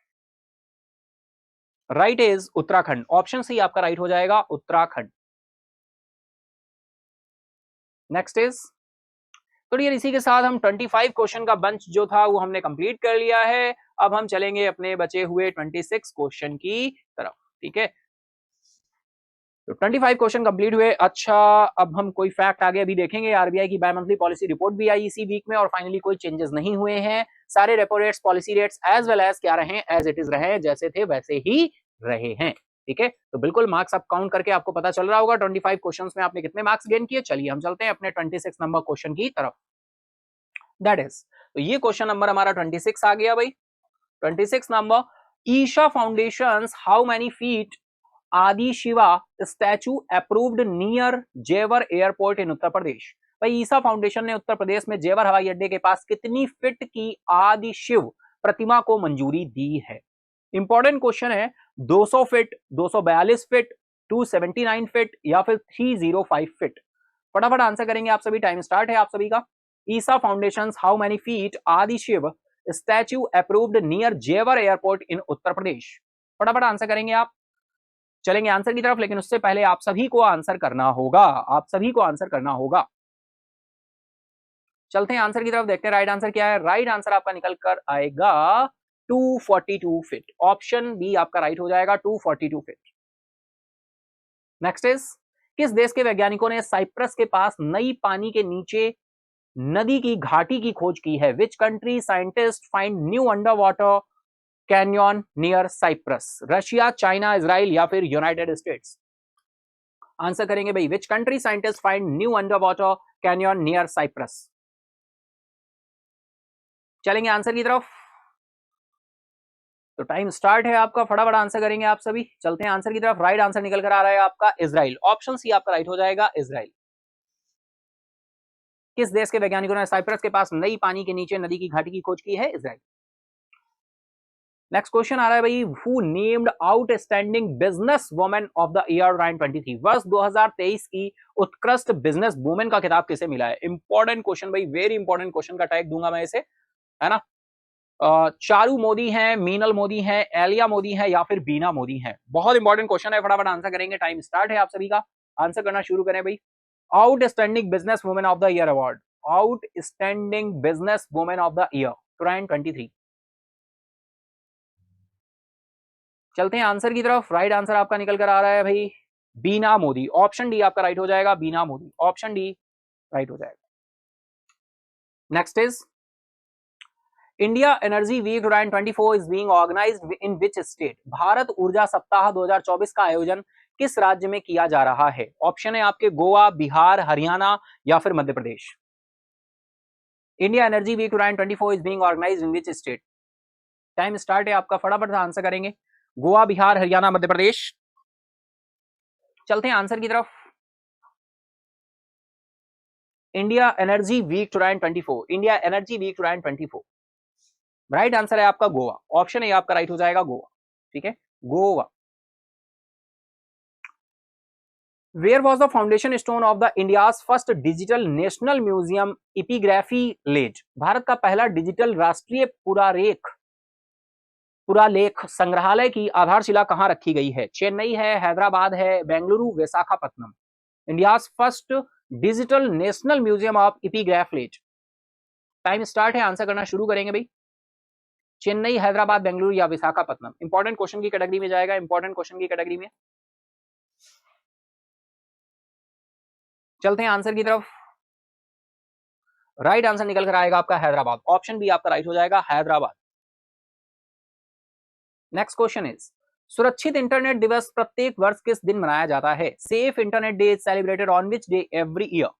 right is Uttarakhand, option C आपका राइट हो जाएगा, उत्तराखंड। नेक्स्ट इज, तो डियर इसी के साथ हम 25 क्वेश्चन का बंच जो था वो हमने कंप्लीट कर लिया है। अब हम चलेंगे अपने बचे हुए 26 क्वेश्चन की तरफ। ठीक है, तो 25 क्वेश्चन कंप्लीट हुए। अच्छा, अब हम कोई फैक्ट आगे अभी देखेंगे। आरबीआई की बाय मंथली पॉलिसी रिपोर्ट भी आई इसी वीक में और फाइनली कोई चेंजेस नहीं हुए हैं। सारे repo rates, policy rates as well as क्या रहे, एज इट इज रहे, जैसे थे वैसे ही रहे हैं। ठीक है, तो बिल्कुल मार्क्स आप काउंट करके आपको पता चल रहा होगा 25 क्वेश्चंस में आपने कितने मार्क्स गेन किए। चलिए हम चलते हैं अपने 26 नंबर क्वेश्चन की तरफ। दैट इज, तो ये क्वेश्चन नंबर हमारा 26 आ गया भाई। 26 number, Isha foundation how many feet Adi Shiva statue approved near Jewar airport in Uttar Pradesh. भाई ईसा फाउंडेशन ने उत्तर प्रदेश में जेवर हवाई अड्डे के पास कितनी फीट की आदि शिव प्रतिमा को मंजूरी दी है। इंपॉर्टेंट क्वेश्चन है। 200 फीट, 242 फीट, 279 फीट या फिर 305 फीट। फटाफट आंसर करेंगे आप सभी, टाइम स्टार्ट है आप सभी का। ईसा फाउंडेशन हाउ मैनी फीट आदि Shiv statue approved near Jewar airport in Uttar प्रदेश। फटाफट आंसर करेंगे आप। चलेंगे आंसर की तरफ, लेकिन उससे पहले आप सभी को आंसर करना होगा, आप सभी को आंसर करना होगा। चलते हैं आंसर की तरफ, देखते हैं राइट आंसर क्या है। राइट आंसर आपका निकल कर आएगा 242 फीट। ऑप्शन बी आपका राइट हो जाएगा, 242 फीट। नेक्स्ट इज, किस देश के वैज्ञानिकों ने साइप्रस के पास नई पानी के नीचे नदी की घाटी की खोज की है। Which country scientist find new under water canyon near Cyprus. Russia, China, Israel या फिर यूनाइटेड स्टेट्स। आंसर करेंगे भाई, which country scientist find new under water canyon near Cyprus. चलेंगे आंसर की तरफ, तो टाइम स्टार्ट है आपका। फटाफट आंसर करेंगे आप सभी। चलते हैं आंसर की तरफ। राइट आंसर निकल कर आ रहा है आपका इजराइल। ऑप्शन सी आपका राइट हो जाएगा, इजराइल। किस देश के वैज्ञानिकों ने साइप्रस के पास नई पानी के नीचे नदी की घाटी की खोज की है, इजराइल। नेक्स्ट क्वेश्चन आ रहा है भाई, who named outstanding business women of the year 2023। वर्ष 2023 की उत्कृष्ट बिजनेस वुमेन का खिताब किसे मिला है। इंपॉर्टेंट क्वेश्चन भाई, वेरी इंपॉर्टेंट क्वेश्चन का टैग दूंगा मैं इसे, है ना। चारू मोदी है, मीनल मोदी है, एलिया मोदी है या फिर बीना मोदी है। बहुत इंपॉर्टेंट क्वेश्चन है, फटाफट आंसर करेंगे। टाइम स्टार्ट है आप सभी का, आंसर करना शुरू करें भाई। Outstanding business women of the year award, outstanding business women of the year 2023। चलते हैं आंसर की तरफ। राइट आंसर आपका निकल कर आ रहा है भाई, बीना मोदी। ऑप्शन डी आपका राइट हो जाएगा, Bina Modi. Option D right हो जाएगा। Next is, India energy week 2024 is being organised in which state. Bharat ऊर्जा सप्ताह 2024 का आयोजन किस राज्य में किया जा रहा है। ऑप्शन है आपके गोवा, बिहार, हरियाणा या फिर Madhya Pradesh. India energy week 2024 is being organised in which state. Time start है आपका, फटाफट आंसर करेंगे। गोवा, बिहार, हरियाणा, मध्य प्रदेश। चलते हैं आंसर की तरफ। India energy week 2024, India energy week 2024। Right answer है आपका गोवा। ऑप्शन ए आपका राइट हो जाएगा, गोवा। ठीक है, Goa. Where was the foundation stone of the India's first digital national museum epigraphy laid. Bharat का पहला डिजिटल राष्ट्रीय पुरालेख संग्रहालय की आधारशिला कहां रखी गई है। चेन्नई है, हैदराबाद है, Bengaluru, Visakhapatnam. India's first digital national museum of epigraph laid. Time start है, आंसर करना शुरू करेंगे भाई। चेन्नई, हैदराबाद, बेंगलुरु या विशाखापट्टनम। इंपॉर्टेंट क्वेश्चन की कैटेगरी में जाएगा, इंपॉर्टेंट क्वेश्चन की कैटेगरी में। चलते हैं आंसर की तरफ। राइट आंसर निकल कर आएगा आपका हैदराबाद। ऑप्शन बी आपका राइट हो जाएगा, हैदराबाद। नेक्स्ट क्वेश्चन इज, सुरक्षित इंटरनेट दिवस प्रत्येक वर्ष किस दिन मनाया जाता है। Safe internet day is celebrated on which day every year.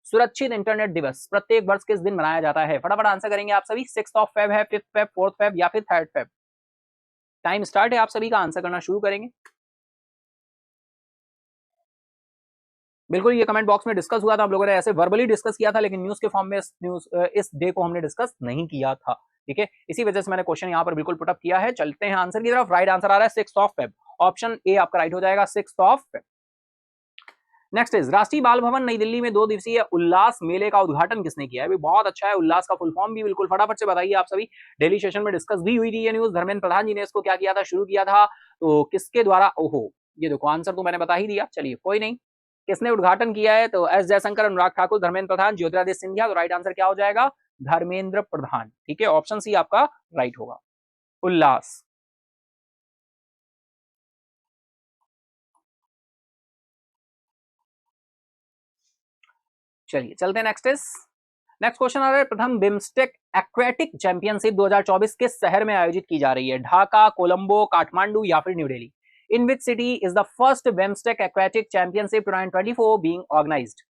सुरक्षित इंटरनेट दिवस प्रत्येक वर्ष किस दिन मनाया जाता है। फटाफट आंसर करेंगे आप सभी। 6 फेब है, 5 फेब, 4 फेब या फिर 3 फेब। टाइम स्टार्ट है आप सभी का, आंसर करना शुरू करेंगे। बिल्कुल, ये कमेंट बॉक्स में डिस्कस हुआ था, हम लोगों ने ऐसे वर्बली डिस्कस किया था, लेकिन न्यूज के फॉर्म में इस डे को हमने डिस्कस नहीं किया था। ठीक है, इसी वजह से मैंने क्वेश्चन यहां पर बिल्कुल पुटअप किया है। चलते हैं आंसर की तरफ। राइट आंसर आ रहा है 6 फेब। ऑप्शन ए आपका राइट हो जाएगा, 6 फेब। नेक्स्ट इज, राष्ट्रीय बाल भवन नई दिल्ली में 2 दिवसीय उल्लास मेले का उद्घाटन किसने किया है। भी बहुत अच्छा है, उल्लास का फुल फॉर्म भी बिल्कुल फटाफट से बताइए आप सभी। डेली सेशन में डिस्कस भी हुई थी ये न्यूज। धर्मेंद्र प्रधान जी ने इसको क्या किया था, शुरू किया था। तो किसके द्वारा, ओहो, ये देखो आंसर तो मैंने बता ही दिया। चलिए कोई नहीं, किसने उद्घाटन किया है? तो एस जयशंकर, अनुराग ठाकुर, धर्मेंद्र प्रधान, ज्योतिरादित्य सिंधिया। तो राइट आंसर क्या हो जाएगा? धर्मेंद्र प्रधान। ठीक है, ऑप्शन सी आपका राइट होगा। उल्लास। चलिए चलते हैं नेक्स्ट क्वेश्चन आ रहा है, प्रथम बिम्स्टेक एक्वेटिक चैंपियनशिप 2024 किस शहर में आयोजित की जा रही है? ढाका, कोलंबो, काठमांडू या फिर new Delhi? In which city is the first BIMSTEC aquatic championship 2024 being organised?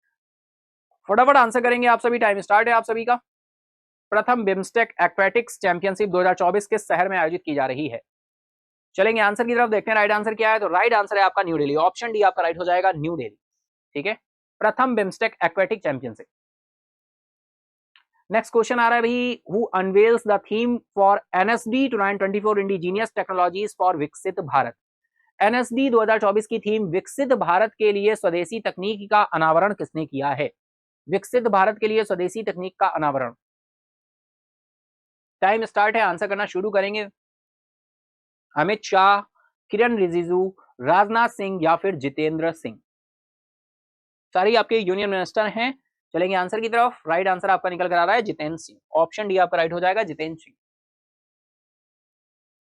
फटाफट आंसर करेंगे आप सभी, टाइम स्टार्ट है आप सभी का। प्रथम बिम्स्टेक एक्वेटिक्स चैंपियनशिप 2024 किस शहर में आयोजित की जा रही है? चलेंगे आंसर की तरफ, देखते हैं राइट आंसर क्या है। तो राइट आंसर है आपका न्यू दिल्ली, ऑप्शन डी आपका राइट हो जाएगा, न्यू दिल्ली। ठीक है, प्रथम BIMSTEC aquatic championship. Next question आ रहा है भाई, who unveils the theme for NSD 2024 indigenous technologies for Viksit Bharat? NSD 2024 की थीम विकसित भारत के लिए स्वदेशी तकनीक का अनावरण किसने किया है? विकसित भारत के लिए स्वदेशी तकनीक का अनावरण। टाइम स्टार्ट है, आंसर करना शुरू करेंगे। अमित शाह, किरण रिजिजू, राजनाथ सिंह या फिर जितेंद्र सिंह? सारी आपके यूनियन मिनिस्टर हैं। चलेंगे आंसर की तरफ, राइट आंसर आपका निकल कर आ रहा है जितेंद्र सिंह, ऑप्शन डी आपका राइट हो जाएगा, जितेंद्र सिंह।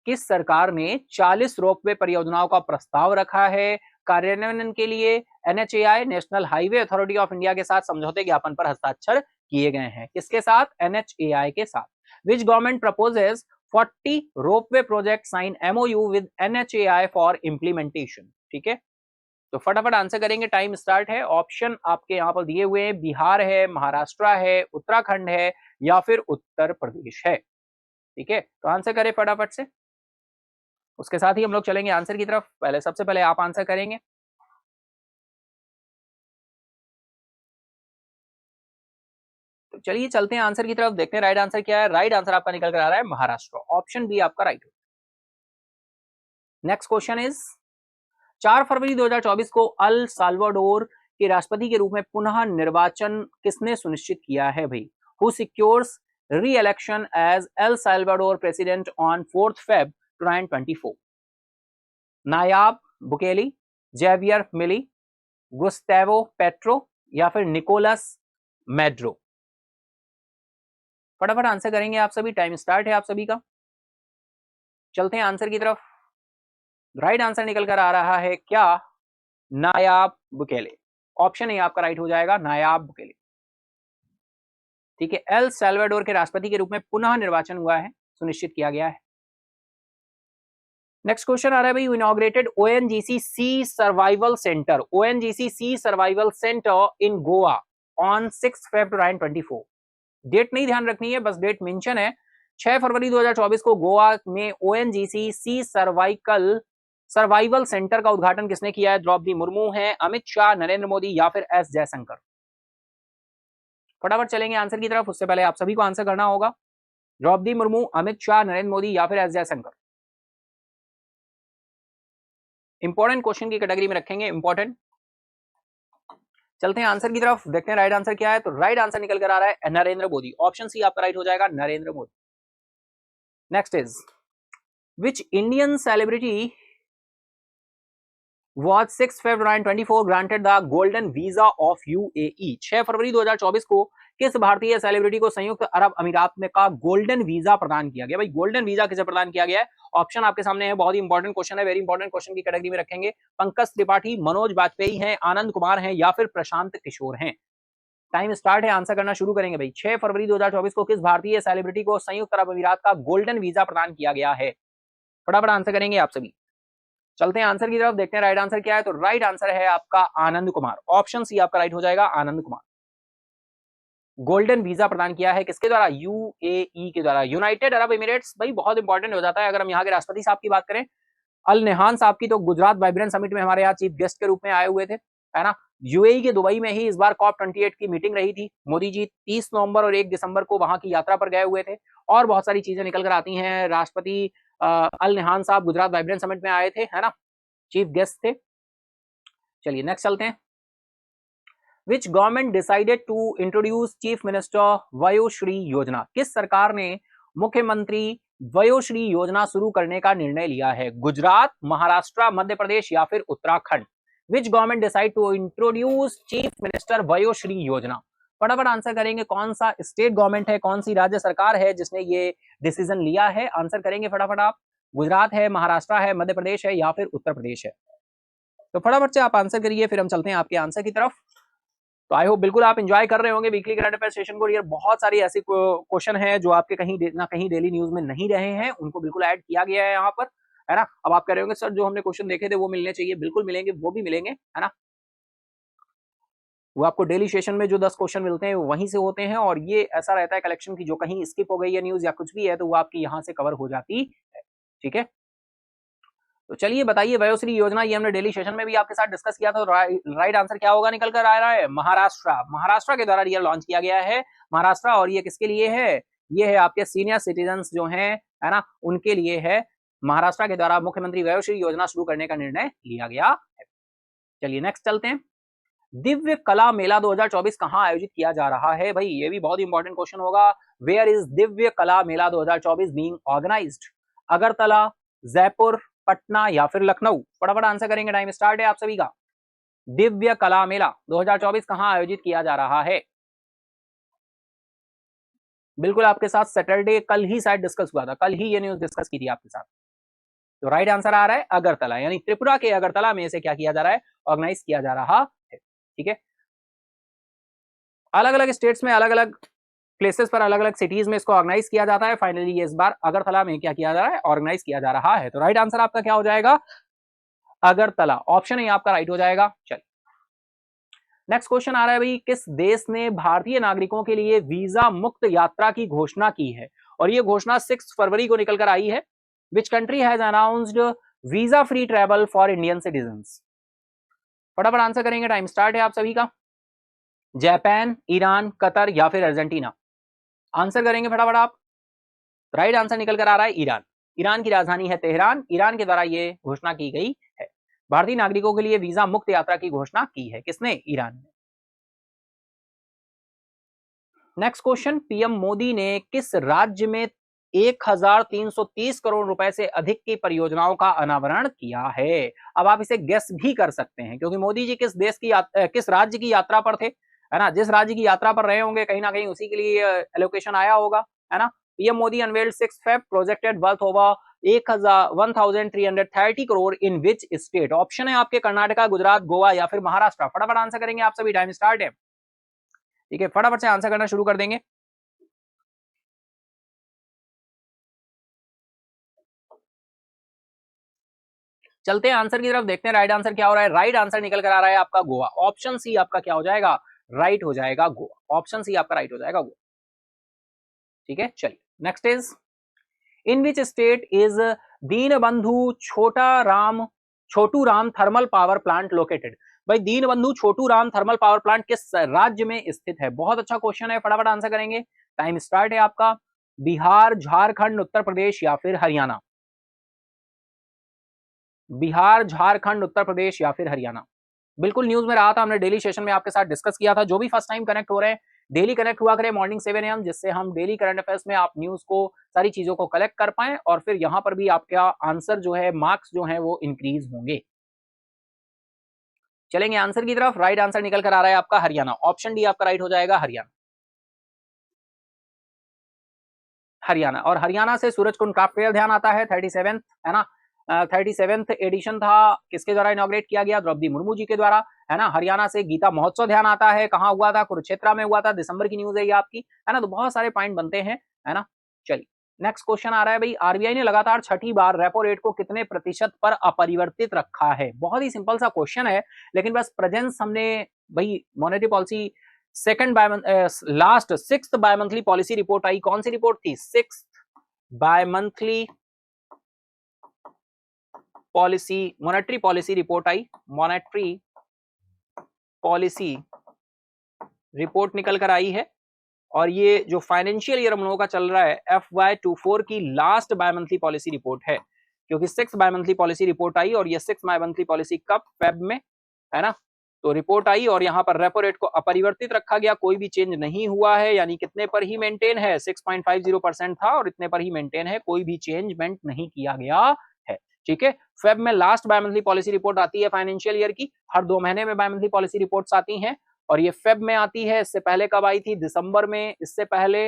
किस सरकार ने 40 रोपवे परियोजनाओं का प्रस्ताव रखा है कार्यान्वयन के लिए? NHAI, national highway authority of India के साथ समझौते ज्ञापन पर हस्ताक्षर किए गए हैं। किसके साथ? एनएचएआई के साथ। Which government proposes 40 ropeway project sign MOU with NHAI for implementation? ठीक है, तो फटाफट आंसर करेंगे, टाइम स्टार्ट है। ऑप्शन आपके यहाँ पर दिए हुए हैं, बिहार है, महाराष्ट्र है, उत्तराखंड है या फिर उत्तर प्रदेश है। ठीक है, तो आंसर करें फटाफट से, उसके साथ ही हम लोग चलेंगे आंसर की तरफ। पहले सबसे पहले आप आंसर करेंगे। तो चलिए चलते हैं आंसर की तरफ, देखते हैं राइट आंसर क्या है। राइट आंसर आपका निकल कर आ रहा है महाराष्ट्र, ऑप्शन बी आपका right. Next question is, 4 February 2024 को अल साल्वाडोर के राष्ट्रपति के रूप में पुनः निर्वाचन किसने सुनिश्चित किया है भाई? Who secures re election as El Salvador president on 4 Feb 2024? Nayib Bukele, Javier Milei, Gustavo Petro या फिर निकोलस मेड्रो? फटाफट आंसर करेंगे आप सभी, टाइम स्टार्ट है आप सभी का। चलते हैं आंसर की तरफ, राइट आंसर निकल कर आ रहा है क्या? नायाब बुकेले, ऑप्शन ए आपका राइट हो जाएगा, नायाब बुकेले। ठीक है, एल साल्वाडोर के राष्ट्रपति के रूप में पुनः निर्वाचन हुआ है, सुनिश्चित किया गया है। नेक्स्ट क्वेश्चन आ रहा है भाई, inaugurated ONGC sea survival centre, ONGC sea survival centre in Goa on 6 February 2024? Date नहीं ध्यान रखनी है, बस डेट मेंशन है। 6 फरवरी 2024 को गोवा में ओएनजीसी सी सर्वाइवल सेंटर का उद्घाटन किसने किया है? द्रौपदी मुर्मू है, अमित शाह, नरेंद्र मोदी या फिर एस जयशंकर? फटाफट चलेंगे आंसर की तरफ, उससे पहले आप सभी को आंसर करना होगा। द्रौपदी मुर्मू, अमित शाह, नरेंद्र मोदी या फिर एस जयशंकर? इंपॉर्टेंट क्वेश्चन की कैटेगरी में रखेंगे, इंपॉर्टेंट। चलते हैं आंसर की तरफ, देखते हैं राइट आंसर क्या है। तो राइट आंसर निकल कर आ रहा है नरेंद्र मोदी, ऑप्शन सी आपका राइट हो जाएगा, Narendra Modi. Next is, which Indian celebrity was 6 February 2024 granted the golden visa of UAE? 6 February 2024 को किस भारतीय सेलिब्रिटी को संयुक्त अरब अमीरात में का गोल्डन वीजा प्रदान किया गया? भाई गोल्डन वीजा किसे प्रदान किया गया है? ऑप्शन आपके सामने है, बहुत ही इंपॉर्टेंट क्वेश्चन है, वेरी इंपॉर्टेंट क्वेश्चन की कैटेगरी में रखेंगे। पंकज त्रिपाठी, मनोज वाजपेयी हैं, आनंद कुमार हैं या फिर प्रशांत किशोर हैं? टाइम स्टार्ट है, आंसर करना शुरू करेंगे भाई। 6 फरवरी 2024 को किस भारतीय सेलिब्रिटी को संयुक्त अरब अमीरात का गोल्डन वीजा प्रदान किया गया है? फटाफट आंसर करेंगे आप सभी। चलते हैं आंसर की तरफ, देखते हैं राइट आंसर क्या है। तो राइट आंसर है आपका आनंद कुमार, ऑप्शन सी आपका राइट हो जाएगा, आनंद कुमार। गोल्डन वीजा प्रदान किया है किसके द्वारा? यूएई के द्वारा, यूनाइटेड अरब एमिरेट्स। भाई बहुत इंपॉर्टेंट हो जाता है अगर हम यहाँ के राष्ट्रपति साहब की बात करें, अल नेहान साहब की, तो गुजरात वाइब्रेंट समिट में हमारे यहाँ चीफ गेस्ट के रूप में आए हुए थे, है ना। यूएई के दुबई में ही इस बार COP 28 की मीटिंग रही थी। मोदी जी 30 नवंबर और 1 दिसंबर को वहां की यात्रा पर गए हुए थे और बहुत सारी चीजें निकल कर आती हैं। राष्ट्रपति अल नेहान साहब गुजरात वाइब्रेंट समिट में आए थे, है ना, चीफ गेस्ट थे। चलिए नेक्स्ट चलते हैं। Which government decided to introduce chief minister Vayoshri Yojana? किस सरकार ने मुख्यमंत्री वयोश्री योजना शुरू करने का निर्णय लिया है? गुजरात, महाराष्ट्र, मध्य प्रदेश या फिर Uttarakhand? Which government decide to introduce chief minister Vayoshri Yojana? फटाफट आंसर करेंगे, कौन सा स्टेट गवर्नमेंट है, कौन सी राज्य सरकार है जिसने ये डिसीजन लिया है? आंसर करेंगे फटाफट आप। गुजरात है, महाराष्ट्र है, मध्य प्रदेश है या फिर उत्तर प्रदेश है? तो फटाफट से आप आंसर करिए, फिर हम चलते हैं आपके आंसर की तरफ। तो आई होप बिल्कुल आप एंजॉय कर रहे होंगे वीकली करंट अफेयर सेशन को। यार बहुत सारी ऐसी क्वेश्चन है जो आपके कहीं ना कहीं डेली न्यूज में नहीं रहे हैं, उनको बिल्कुल ऐड किया गया है यहाँ पर, है ना। अब आप कह रहे होंगे सर जो हमने क्वेश्चन देखे थे वो मिलने चाहिए, बिल्कुल मिलेंगे, वो भी मिलेंगे, है ना। वो आपको डेली सेशन में जो 10 क्वेश्चन मिलते हैं वहीं से होते हैं, और ये ऐसा रहता है कलेक्शन की जो कहीं स्किप हो गई है न्यूज या कुछ भी है तो वो आपकी यहाँ से कवर हो जाती है, ठीक है। तो चलिए बताइए, वयोश्री योजना ये हमने डेली सेशन में भी आपके साथ डिस्कस किया था। राइट आंसर क्या होगा निकल कर आ रहा है? महाराष्ट्र। महाराष्ट्र के द्वारा ये लॉन्च किया गया है, महाराष्ट्र। और ये किसके लिए है? ये है आपके सीनियर सिटीजन्स जो हैं, है ना, उनके लिए है। महाराष्ट्र के द्वारा मुख्यमंत्री वयोश्री योजना शुरू करने का निर्णय लिया गया है। चलिए नेक्स्ट चलते हैं। दिव्य कला मेला 2024 कहां आयोजित किया जा रहा है? भाई ये भी बहुत इंपॉर्टेंट क्वेश्चन होगा। वेयर इज दिव्य कला मेला 2024 बीइंग ऑर्गेनाइज्ड? अगरतला, जयपुर, पटना या फिर लखनऊ? फटाफट आंसर करेंगे, टाइम स्टार्ट है आप सभी का। दिव्य कला मेला 2024 कहां आयोजित किया जा रहा है? बिल्कुल आपके साथ सैटरडे कल ही शायद डिस्कस हुआ था, कल ही ये न्यूज डिस्कस की थी आपके साथ। तो राइट आंसर आ रहा है अगरतला, यानी त्रिपुरा के अगरतला में इसे क्या किया जा रहा है? ऑर्गेनाइज किया जा रहा है, ठीक है। अलग अलग स्टेट्स में अलग अलग प्लेसेस पर अलग अलग सिटीज में इसको ऑर्गेनाइज किया जाता है। फाइनली ये इस बार अगरतला में क्या किया जा रहा है? ऑर्गेनाइज किया जा रहा है। तो राइट आंसर आपका क्या हो जाएगा? अगरतला। ऑप्शन ही आपका राइट हो जाएगा। चलिए नेक्स्ट क्वेश्चन आ रहा है भाई, किस देश ने भारतीय नागरिकों के लिए वीजा मुक्त यात्रा की घोषणा की है? और ये घोषणा 6 फरवरी को निकल कर आई है। Which country has announced visa free travel for Indian citizens? फटाफट आंसर करेंगे, टाइम स्टार्ट है आप सभी का। जापान, ईरान, कतर या फिर अर्जेंटीना? आंसर करेंगे फटाफट आप। राइट आंसर निकल कर आ रहा है ईरान। ईरान की राजधानी है तेहरान। ईरान के द्वारा ये घोषणा की गई है। भारतीय नागरिकों के लिए वीजा मुक्त यात्रा की घोषणा की है किसने? ईरान ने। नेक्स्ट क्वेश्चन, पीएम मोदी ने किस राज्य में 1330 करोड़ रुपए से अधिक की परियोजनाओं का अनावरण किया है? अब आप इसे गेस भी कर सकते हैं क्योंकि मोदी जी किस देश की किस राज्य की यात्रा पर थे, है ना। जिस राज्य की यात्रा पर रहे होंगे कहीं ना कहीं उसी के लिए एलोकेशन आया होगा, है ना। PM Modi unveiled 6 Feb projected worth over 1330 crore in which state? Option है आपके कर्नाटका, गुजरात, गोवा या फिर महाराष्ट्र? फटाफट आंसर करेंगे आप सभी, टाइम स्टार्ट है, ठीक है। फटाफट से आंसर करना शुरू कर देंगे। चलते हैं आंसर की तरफ, देखते हैं राइट आंसर क्या हो रहा है। राइट आंसर निकल कर आ रहा है आपका गोवा। ऑप्शन सी आपका क्या हो जाएगा? राइट हो जाएगा गोवा। ऑप्शन सी आपका राइट हो जाएगा गोवा, ठीक है। चलिए next is, in which state is Deenbandhu Chhotu Ram thermal power plant located? भाई Deenbandhu Chhotu Ram thermal power plant किस राज्य में स्थित है? बहुत अच्छा क्वेश्चन है, फटाफट आंसर करेंगे, टाइम स्टार्ट है आपका। बिहार, झारखंड, उत्तर प्रदेश या फिर हरियाणा? बिहार, झारखंड, उत्तर प्रदेश या फिर हरियाणा? बिल्कुल न्यूज में रहा था, हमने डेली सेशन में आपके साथ डिस्कस किया था। जो भी फर्स्ट टाइम कनेक्ट हो रहे हैं, डेली कनेक्ट हुआ करें मॉर्निंग 7 AM, जिससे हम डेली करंट अफेयर्स में आप न्यूज को, सारी चीजों को कलेक्ट कर पाए और फिर यहां पर भी आपका आंसर जो है, मार्क्स जो है वो इंक्रीज होंगे। चलेंगे आंसर की तरफ। राइट आंसर निकल कर आ रहा है आपका हरियाणा। ऑप्शन डी आपका राइट हो जाएगा, हरियाणा। हरियाणा, और हरियाणा से सूरजकुंड क्राफ्ट फेयर ध्यान आता है, 37th, है ना। 37th एडिशन था, किसके द्वारा इनॉग्रेट किया गया? द्रौपदी मुर्मू जी के द्वारा, है ना। हरियाणा से गीता महोत्सव ध्यान आता है, कहां हुआ था? कुरुक्षेत्र में हुआ था, दिसंबर की न्यूज है ये आपकी, है ना। तो बहुत सारे पॉइंट बनते हैं, है ना। चलिए नेक्स्ट क्वेश्चन आ रहा है भाई, आरबीआई ने लगातार छठी बार रेपो रेट को कितने प्रतिशत पर अपरिवर्तित रखा है? बहुत ही सिंपल सा क्वेश्चन है, लेकिन बस प्रेजेंस हमने भाई monetary policy second last 6th bi monthly policy report आई, कौन सी रिपोर्ट थी? 6th bi monthly policy, monetary policy report आई, मॉनेटरी पॉलिसी रिपोर्ट निकल कर आई है। और ये जो फाइनेंशियल ईयर हम लोगों का चल रहा है FY24 की last bye monthly policy report है, क्योंकि 6th bi monthly policy report आई और ये 6th बाय मंथली पॉलिसी कब? फेब में, है ना। तो रिपोर्ट आई और यहाँ पर रेपो रेट को अपरिवर्तित रखा गया, कोई भी चेंज नहीं हुआ है, यानी कितने पर ही मेंटेन है? 6.50% था और इतने पर ही मेंटेन है, कोई भी चेंजमेंट नहीं किया गया है। ठीक है। फेब में last bye monthly policy report आती है फाइनेंशियल ईयर की, हर 2 महीने में बाय मंथली पॉलिसी रिपोर्ट्स आती हैं और ये फेब में आती है। इससे पहले कब आई थी? दिसंबर में, इससे पहले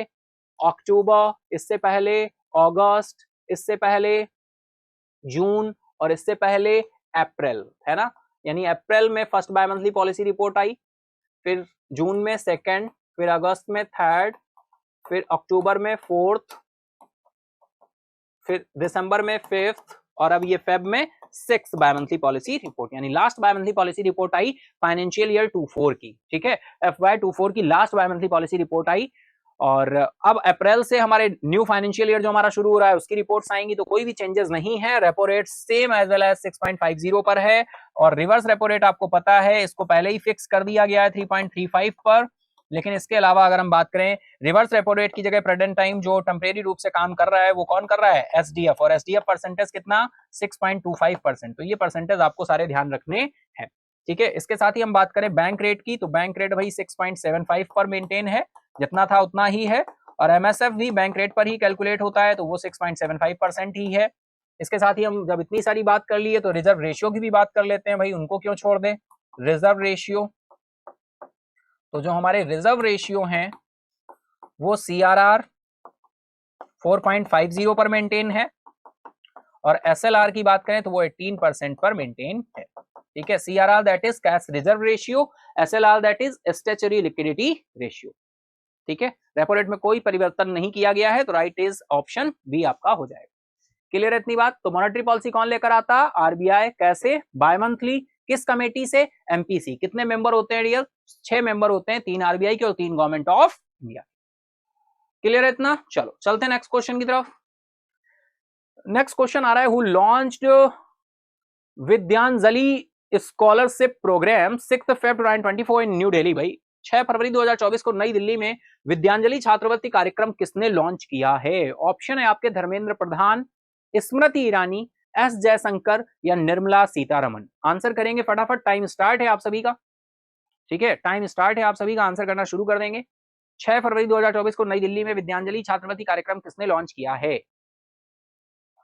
अक्टूबर, इससे पहले अगस्त, इससे पहले जून और इससे पहले अप्रैल, है ना। यानी अप्रैल में first bi monthly policy report आई, फिर जून में सेकंड, फिर अगस्त में थर्ड, फिर अक्टूबर में फोर्थ, फिर दिसंबर में फिफ्थ और अब ये फेब में six bi monthly policy report, यानी last bye monthly policy report आई फाइनेंशियल ईयर 24 की। ठीक है, FY 24 की last bye monthly policy report आई और अब अप्रैल से हमारे न्यू फाइनेंशियल ईयर जो हमारा शुरू हो रहा है उसकी रिपोर्ट्स आएंगी, तो कोई भी चेंजेस नहीं है। Repo rate same as well as 6.50 पर है और रिवर्स रेपो रेट आपको पता है इसको पहले ही फिक्स कर दिया गया है 3.35 पर। लेकिन इसके अलावा अगर हम बात करें रिवर्स रेपो रेट की जगह प्रेजेंट टाइम जो टेम्परेरी रूप से काम कर रहा है वो कौन कर रहा है? SDF, और SDF परसेंटेज कितना? 6.25%। तो ये परसेंटेज आपको सारे ध्यान रखने हैं। ठीक है, इसके साथ ही हम बात करें बैंक रेट की, तो बैंक रेट भाई 6.75 पर मेंटेन है, जितना था उतना ही है और MSF भी बैंक रेट पर ही कैलकुलेट होता है तो वो 6.75% ही है। इसके साथ ही हम जब इतनी सारी बात कर लिए तो रिजर्व रेशियो की भी बात कर लेते हैं भाई, उनको क्यों छोड़ दें। रिजर्व रेशियो, तो जो हमारे रिजर्व रेशियो हैं वो CRR 4.50 पर मेंटेन है और SLR की बात करें तो वो 18% पर मेंटेन है। ठीक है, CRR that is cash reserve ratio, SLR that is statutory liquidity ratio. ठीक है, रेपो रेट में कोई परिवर्तन नहीं किया गया है तो राइट इज ऑप्शन बी आपका हो जाएगा। क्लियर है इतनी बात? तो मॉनेटरी पॉलिसी कौन लेकर आता? RBI। कैसे? Bimonthly. किस कमेटी से? MPC। कितने मेंबर होते हैं डियर? 6 मेंबर होते हैं, 3 RBI के और 3 गवर्नमेंट ऑफ इंडिया। क्लियर है इतना? चलो चलते हैं नेक्स्ट क्वेश्चन की तरफ। नेक्स्ट क्वेश्चन आ रहा है, who launched Vidyanjali scholarship programme 6 Feb 2024 in new Delhi. भाई 6 फरवरी 2024 को नई दिल्ली में विद्यांजलि छात्रवृत्ति कार्यक्रम किसने लॉन्च किया है? ऑप्शन है आपके धर्मेंद्र प्रधान, स्मृति ईरानी, S जयशंकर या निर्मला सीतारमन। आंसर करेंगे फटाफट, टाइम स्टार्ट है आप सभी का। ठीक है, टाइम स्टार्ट है आप सभी का, आंसर करना शुरू कर देंगे। 6 फरवरी 2024 को नई दिल्ली में विद्यांजलि छात्रवृत्ति कार्यक्रम किसने लॉन्च किया है?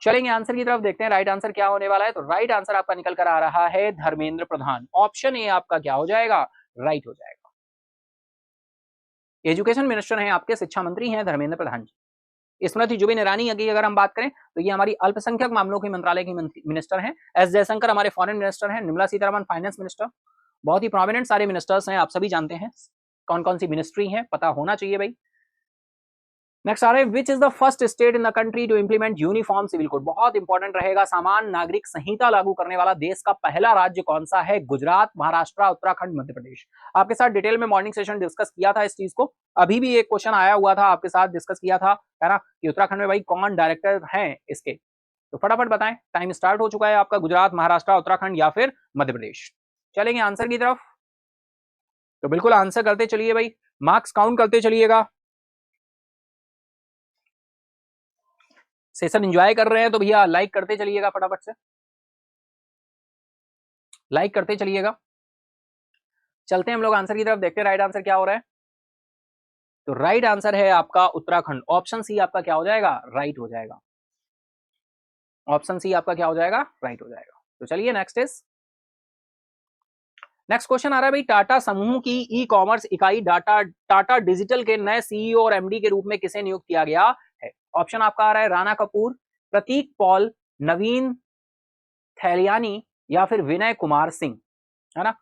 चलेंगे आंसर की तरफ, देखते हैं राइट आंसर क्या होने वाला है। तो राइट आंसर आपका निकल कर आ रहा है धर्मेंद्र प्रधान। ऑप्शन ए आपका क्या हो जाएगा? राइट हो जाएगा। एजुकेशन मिनिस्टर हैं आपके, शिक्षा मंत्री हैं धर्मेंद्र प्रधान जी। स्मृति जुबिन ईरानी की अगर हम बात करें तो ये हमारी अल्पसंख्यक मामलों के मंत्रालय की मिनिस्टर हैं। एस जयशंकर हमारे फॉरेन मिनिस्टर हैं। Nirmala Sitharaman finance minister. बहुत ही प्रोमिनेंट सारे मिनिस्टर्स हैं, आप सभी जानते हैं कौन कौन सी मिनिस्ट्री है, पता होना चाहिए भाई। नेक्स्ट आ रहा है, which is the first state in the country to implement uniform civil code. बहुत इंपॉर्टेंट रहेगा, सामान्य नागरिक संहिता लागू करने वाला देश का पहला राज्य कौन सा है? गुजरात, महाराष्ट्र, उत्तराखंड, मध्य प्रदेश। आपके साथ डिटेल में मॉर्निंग सेशन डिस्कस किया था इस चीज को, अभी भी एक क्वेश्चन आया हुआ था आपके साथ, डिस्कस किया था, है ना, कि उत्तराखंड में भाई कौन डायरेक्टर हैं इसके, तो फटाफट बताएं। टाइम स्टार्ट हो चुका है आपका, गुजरात, महाराष्ट्र, उत्तराखंड या फिर मध्य प्रदेश। चलेंगे आंसर की तरफ, तो बिल्कुल आंसर करते चलिए भाई, मार्क्स काउंट करते चलिएगा। सेशन एंजॉय कर रहे हैं तो भैया लाइक करते चलिएगा, फटाफट से लाइक करते चलिएगा। चलते हैं हम लोग आंसर की तरफ, देखते हैं राइट आंसर क्या हो रहा है। तो राइट आंसर है आपका उत्तराखंड। ऑप्शन सी आपका क्या हो जाएगा? राइट हो जाएगा। ऑप्शन सी आपका क्या हो जाएगा? राइट हो जाएगा। तो चलिए नेक्स्ट क्वेश्चन आ रहा है भाई, टाटा समूह की ई कॉमर्स इकाई टाटा डिजिटल के नए CEO और MD के रूप में किसे नियुक्त किया गया है? ऑप्शन आपका आ रहा है राणा कपूर, प्रतीक पॉल, नवीन थैलियानी या फिर विनय कुमार सिंह, है ना।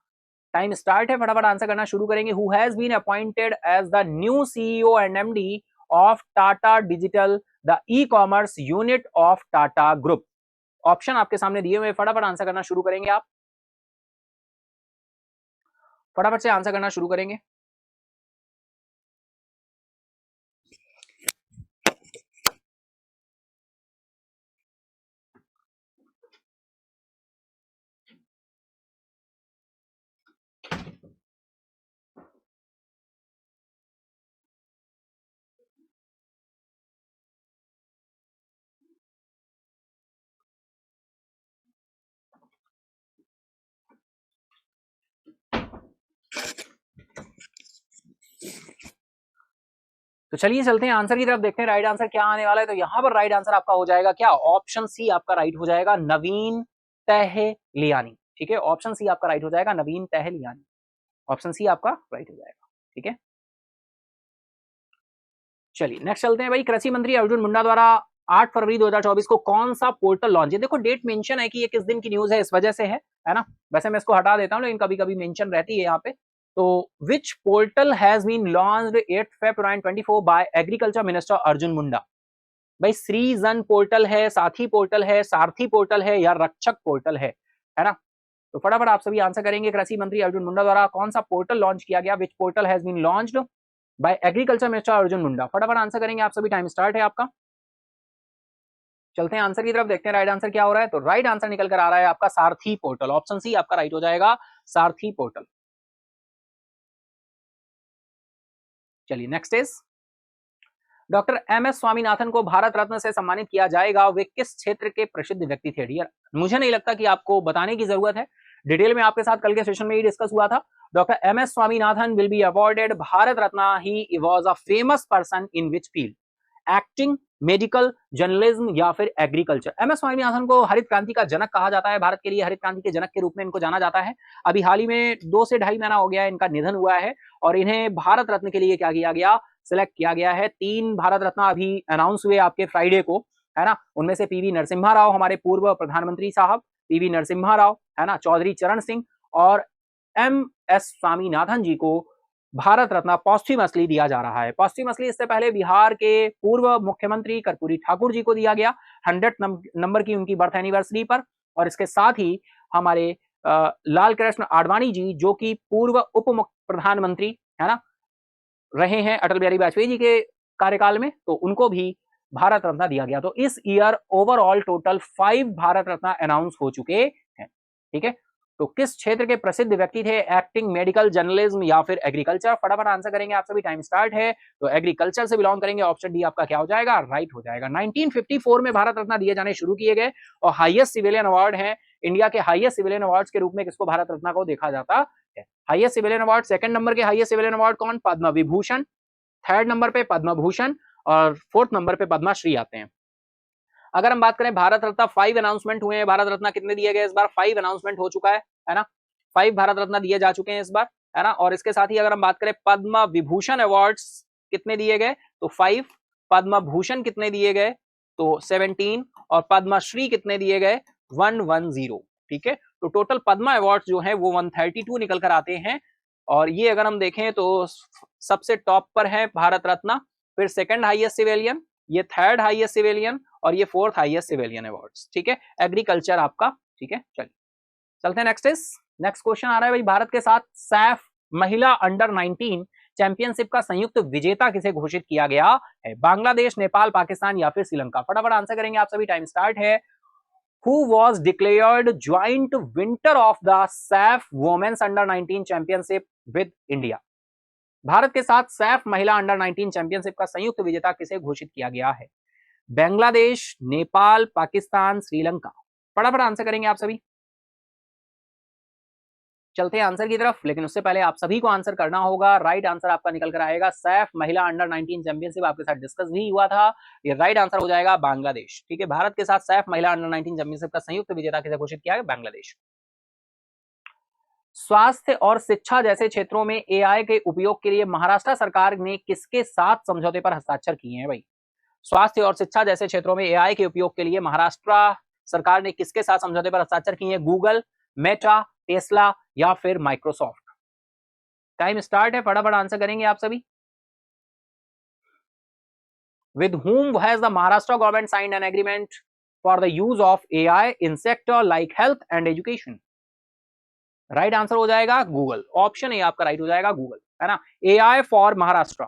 टाइम स्टार्ट है, फटाफट आंसर करना शुरू करेंगे। Who has been appointed as the new CEO and MD of Tata digital, the e commerce unit of Tata group. Option आपके सामने दिए हुए, फटाफट आंसर करना शुरू करेंगे आप, फटाफट से आंसर करना शुरू करेंगे। तो चलिए चलते हैं आंसर की तरफ, देखते हैं राइट आंसर क्या आने वाला है। तो यहां पर राइट आंसर आपका हो जाएगा क्या, ऑप्शन सी आपका राइट हो जाएगा, नवीन तहलियानी। ठीक है, ऑप्शन सी आपका राइट हो जाएगा, नवीन तहलियानी। ऑप्शन सी आपका राइट हो जाएगा। ठीक है, चलिए नेक्स्ट चलते हैं भाई। कृषि मंत्री अर्जुन मुंडा द्वारा 8 फरवरी 2024 को कौन सा पोर्टल लॉन्च है। देखो डेट मेंशन है कि ये किस दिन की न्यूज है, इस वजह से है ना। वैसे मैं इसको हटा देता हूं, लेकिन कभी कभी मेंशन रहती है यहाँ पे। तो which portal has been launched 8 February 2024 by agriculture minister Arjun Munda. भाई सृजन पोर्टल है, साथी पोर्टल है, सारथी पोर्टल है, या रक्षक पोर्टल है ना। तो फटाफट आप सभी आंसर करेंगे। कृषि मंत्री अर्जुन मुंडा द्वारा कौन सा पोर्टल लॉन्च किया गया, which portal has been launched by agriculture minister Arjun Munda. फटाफट आंसर करेंगे आप सभी, टाइम स्टार्ट है आपका। चलते हैं आंसर की तरफ, देखते हैं राइट आंसर क्या हो रहा है। तो राइट आंसर निकल कर आ रहा है आपका सारथी पोर्टल। ऑप्शन सी आपका राइट हो जाएगा, सारथी पोर्टल। चलिए next is, doctor M S Swaminathan को भारत रत्न से सम्मानित किया जाएगा, वे किस क्षेत्र के प्रसिद्ध व्यक्ति थे। डियर मुझे नहीं लगता कि आपको बताने की जरूरत है, डिटेल में आपके साथ कल के सेशन में ही डिस्कस हुआ था। Doctor M S Swaminathan will be awarded Bharat Ratna, he was a famous person in which field, acting, medical, journalism, या फिर एग्रीकल्चर। एम एस स्वामीनाथन को हरित क्रांति का जनक कहा जाता है, भारत के लिए हरित क्रांति के जनक के रूप में इनको जाना जाता है। अभी हाल ही में 2 से 2.5 महीना हो गया है इनका निधन हुआ है, और इन्हें भारत रत्न के लिए क्या किया गया, सिलेक्ट किया गया है। 3 भारत रत्न अभी अनाउंस हुए आपके फ्राइडे को, है ना। उनमें से पीवी नरसिम्हा राव, हमारे पूर्व प्रधानमंत्री साहब पीवी नरसिम्हा राव, है ना, चौधरी चरण सिंह, और एम एस स्वामीनाथन जी को भारत रत्न पॉस्ट्यूमसली दिया जा रहा है। पॉस्ट्यूमसली इससे पहले बिहार के पूर्व मुख्यमंत्री कर्पूरी ठाकुर जी को दिया गया 100 नंबर की उनकी बर्थ एनिवर्सरी पर, और इसके साथ ही हमारे लाल कृष्ण आडवाणी जी, जो कि पूर्व उप प्रधानमंत्री, है ना, रहे हैं अटल बिहारी वाजपेयी जी के कार्यकाल में, तो उनको भी भारत रत्न दिया गया। तो इस year overall total 5 Bharat Ratna announce हो चुके हैं। ठीक है, तो किस क्षेत्र के प्रसिद्ध व्यक्ति थे, एक्टिंग, मेडिकल, जर्नलिज्म, या फिर एग्रीकल्चर। फटाफट आंसर करेंगे आप सभी, टाइम स्टार्ट है। तो एग्रीकल्चर से बिलोंग करेंगे, ऑप्शन डी आपका क्या हो जाएगा, राइट हो जाएगा। 1954 में भारत रत्न दिए जाने शुरू किए गए, और हाईएस्ट सिविलियन अवार्ड है, इंडिया के हाईएस्ट सिविलियन अवार्ड्स के रूप में किसको, भारत रत्न को देखा जाता है। Highest civilian award, second number के हाईएस्ट सिविलियन अवार्ड कौन, पद्म विभूषण, थर्ड नंबर पे पद्म भूषण, और फोर्थ नंबर पे पद्मश्री आते हैं। अगर हम बात करें भारत रत्न, 5 अनाउंसमेंट हुए हैं। भारत रत्न कितने दिए गए इस बार, 5 अनाउंसमेंट हो चुका है ना, 5 भारत रत्न दिए जा चुके हैं इस बार, है ना। और इसके साथ ही अगर हम बात करें पद्म विभूषण अवार्ड्स कितने दिए गए, तो 5, पद्म भूषण कितने दिए गए, तो 17, और पद्मश्री कितने दिए गए, 110। ठीक है, तो टोटल पद्मा अवार्ड्स जो है वो 132 निकल कर आते हैं। और ये अगर हम देखें तो सबसे टॉप पर है भारत रत्न, फिर सेकंड हाईएस्ट सिविलियन, ये थर्ड हाईएस्ट सिविलियन, और ये फोर्थ हाईएस्ट सिविलियन अवार्ड्स। ठीक है, एग्रीकल्चर आपका। ठीक है, चलिए चलते हैं नेक्स्ट क्वेश्चन आ रहा है भाई। भारत के साथ सैफ महिला अंडर 19 चैंपियनशिप का संयुक्त विजेता किसे घोषित किया गया है, बांग्लादेश, नेपाल, पाकिस्तान, या फिर श्रीलंका। फटाफट आंसर करेंगे आप सभी, टाइम स्टार्ट है। Who was declared joint winner of the SAF Women's Under 19 Championship with India? Bharat के साथ सैफ महिला अंडर 19 चैंपियनशिप का संयुक्त विजेता किसे घोषित किया गया है, बांग्लादेश, नेपाल, पाकिस्तान, श्रीलंका। फटाफट आंसर करेंगे आप सभी। चलते हैं आंसर की तरफ, लेकिन उससे पहले आप सभी को आंसर करना होगा। राइट आंसर आपका निकल कर आएगा सैफ महिला अंडर 19 चैंपियनशिप, आपके साथ डिस्कस भी हुआ था, ये राइट आंसर हो जाएगा बांग्लादेश। ठीक है, भारत के साथ सैफ महिला अंडर 19 चैंपियनशिप का संयुक्त विजेता किसे घोषित किया है, बांग्लादेश। स्वास्थ्य और शिक्षा जैसे क्षेत्रों में एआई के उपयोग के लिए महाराष्ट्र सरकार ने किसके साथ समझौते पर हस्ताक्षर किए हैं भाई। स्वास्थ्य और शिक्षा जैसे क्षेत्रों में एआई के उपयोग के लिए महाराष्ट्र सरकार ने किसके साथ समझौते पर हस्ताक्षर किए हैं, गूगल, मेटा, टेस्ला, या फिर माइक्रोसॉफ्ट। टाइम स्टार्ट है, फटाफट आंसर करेंगे आप सभी। With whom has the Maharashtra government signed an agreement for the use of AI in sector like health and education? Right answer हो जाएगा गूगल, ऑप्शन ए आपका राइट हो जाएगा गूगल, है ना, एआई फॉर महाराष्ट्र।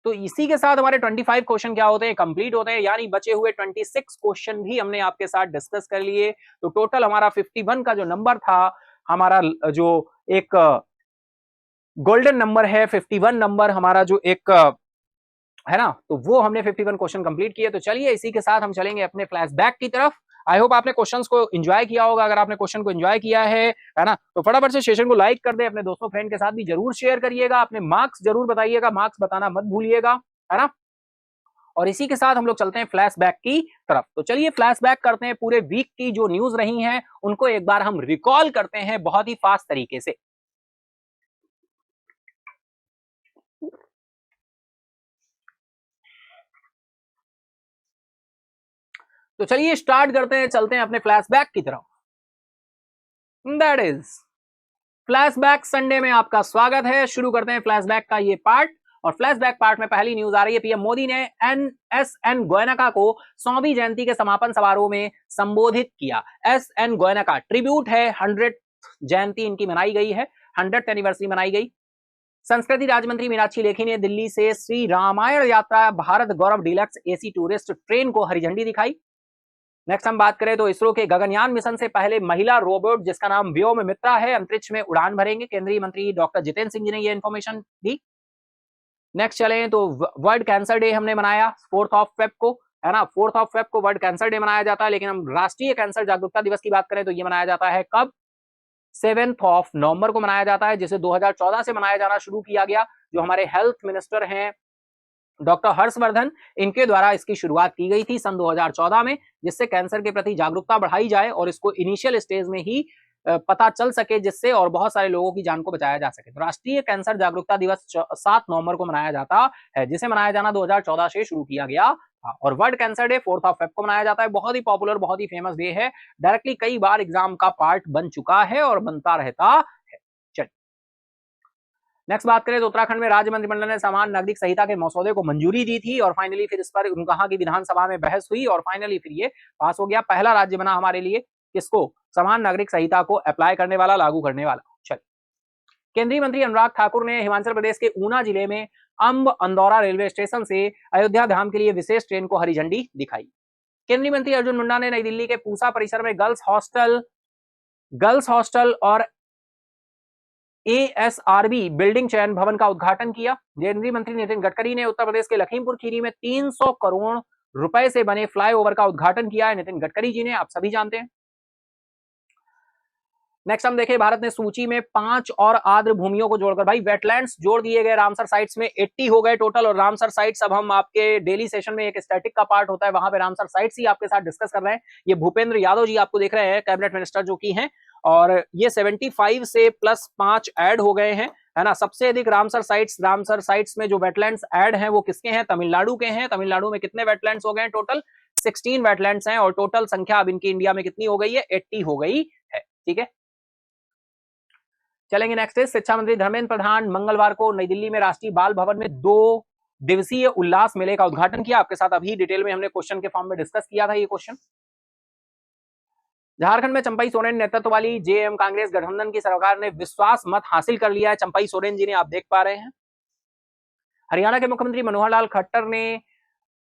तो इसी के साथ हमारे 25 क्वेश्चन क्या होते हैं, कंप्लीट होते हैं, यानी बचे हुए 26 क्वेश्चन भी हमने आपके साथ डिस्कस कर लिए। तो टोटल हमारा 51 का जो नंबर था, हमारा जो एक गोल्डन नंबर है 51 नंबर, हमारा जो एक है ना, तो वो हमने 51 क्वेश्चन कंप्लीट किए। तो चलिए इसी के साथ हम चलेंगे अपने फ्लैशबैक की तरफ। आई होप आपने क्वेश्चंस को एंजॉय किया होगा। अगर आपने क्वेश्चन को एंजॉय किया है ना, तो फटाफट से सेशन को लाइक कर दे, अपने दोस्तों फ्रेंड के साथ भी जरूर शेयर करिएगा, अपने मार्क्स जरूर बताइएगा, मार्क्स बताना मत भूलिएगा, है ना। और इसी के साथ हम लोग चलते हैं फ्लैशबैक की तरफ। तो चलिए फ्लैशबैक करते हैं, पूरे वीक की जो न्यूज रही हैं उनको एक बार हम रिकॉल करते हैं बहुत ही फास्ट तरीके से। तो चलिए स्टार्ट करते हैं, चलते हैं अपने फ्लैशबैक की तरफ। दैट इज फ्लैशबैक संडे में आपका स्वागत है। शुरू करते हैं फ्लैशबैक का ये पार्ट। और फ्लैशबैक पार्ट में पहली न्यूज आ रही है, पीएम मोदी ने एन गोयनका को 100वीं जयंती के समापन समारोह में संबोधित किया। एन गोयनका ट्रिब्यूट है, 100th जयंती इनकी मनाई गई है, 100th एनिवर्सरी मनाई गई। संस्कृति राज्य मंत्री मीनाक्षी लेखी ने दिल्ली से श्री रामायण यात्रा भारत गौरव डीलक्स एसी टूरिस्ट ट्रेन को हरी झंडी दिखाई। नेक्स्ट हम बात करें तो इसरो के गगनयान मिशन से पहले महिला रोबोट जिसका नाम व्योम मित्रा है, अंतरिक्ष में उड़ान भरेंगे। केंद्रीय मंत्री डॉक्टर जितेंद्र सिंह जी ने यह इंफॉर्मेशन दी। नेक्स्ट चलें तो वर्ल्ड कैंसर डे हमने मनाया 4th ऑफ फेब को, है ना। 4th ऑफ फेब को वर्ल्ड कैंसर डे मनाया जाता है, लेकिन हम राष्ट्रीय कैंसर जागरूकता दिवस की बात करें तो यह मनाया जाता है कब? 7th ऑफ नवंबर को मनाया जाता है, जिसे 2014 से मनाया जाना शुरू किया गया। जो हमारे हेल्थ मिनिस्टर हैं डॉक्टर हर्षवर्धन, इनके द्वारा इसकी शुरुआत की गई थी सन 2014 में, जिससे कैंसर के प्रति जागरूकता बढ़ाई जाए और इसको इनिशियल स्टेज में ही पता चल सके, जिससे और बहुत सारे लोगों की जान को बचाया जा सके। तो राष्ट्रीय कैंसर जागरूकता दिवस 7 नवंबर को मनाया जाता है, जिसे मनाया जाना 2014 से शुरू किया गया था। और world cancer day 4th of Feb को मनाया जाता है। बहुत ही पॉपुलर, बहुत ही फेमस डे है, डायरेक्टली कई बार एग्जाम का पार्ट बन चुका है और बनता रहता है। नेक्स्ट बात करें तो उत्तराखंड में राज्य मंत्रिमंडल ने समान नागरिक संहिता के मसौदे को मंजूरी दी थी और फाइनली फिर इस पर कहा कि विधानसभा में बहस हुई और फाइनली फिर ये पास हो गया। पहला राज्य बना हमारे लिए किसको? समान नागरिक संहिता को अप्लाई करने वाला, लागू करने वाला। चलिए, केंद्रीय मंत्री अनुराग ठाकुर ने हिमाचल प्रदेश के ऊना जिले में अंब अंदौरा रेलवे स्टेशन से अयोध्या धाम के लिए विशेष ट्रेन को हरी झंडी दिखाई। केंद्रीय मंत्री अर्जुन मुंडा ने नई दिल्ली के पूसा परिसर में गर्ल्स हॉस्टल और एएसआरबी बिल्डिंग चयन भवन का उद्घाटन किया। केंद्रीय मंत्री नितिन गडकरी ने उत्तर प्रदेश के लखीमपुर खीरी में 300 करोड़ रुपए से बने फ्लाईओवर का उद्घाटन किया है नितिन गडकरी जी ने, आप सभी जानते हैं। नेक्स्ट हम देखें, भारत ने सूची में 5 और आर्द्र भूमियों को जोड़कर, भाई वेटलैंड्स जोड़ दिए गए रामसर साइट्स में, 80 हो गए टोटल। और रामसर साइट्स अब हम आपके डेली सेशन में एक स्टैटिक का पार्ट होता है, वहां पे रामसर साइट्स ही आपके साथ डिस्कस कर रहे हैं। ये भूपेंद्र यादव जी आपको देख रहे हैं, कैबिनेट मिनिस्टर जो की हैं, और ये 75 से प्लस 5 ऐड हो गए हैं, है ना। सबसे अधिक रामसर साइट्स में जो वेटलैंड्स ऐड हैं वो किसके हैं? तमिलनाडु के हैं। तमिलनाडु में कितने वेटलैंड्स हो गए हैं? टोटल 16 वेटलैंड्स हैं और टोटल संख्या अब इनकी इंडिया में कितनी हो गई है? 80 हो गई है। ठीक है, चलेंगे नेक्स्ट। शिक्षा मंत्री धर्मेंद्र प्रधान मंगलवार को नई दिल्ली में राष्ट्रीय बाल भवन में 2 दिवसीय उल्लास मेले का उद्घाटन किया। आपके साथ अभी डिटेल में हमने क्वेश्चन के फॉर्म में डिस्कस किया था ये क्वेश्चन। झारखंड में चंपई सोरेन नेतृत्व वाली जेएम कांग्रेस गठबंधन की सरकार ने विश्वास मत हासिल कर लिया है। चंपई सोरेन जी ने, आप देख पा रहे हैं। हरियाणा के मुख्यमंत्री मनोहर लाल खट्टर ने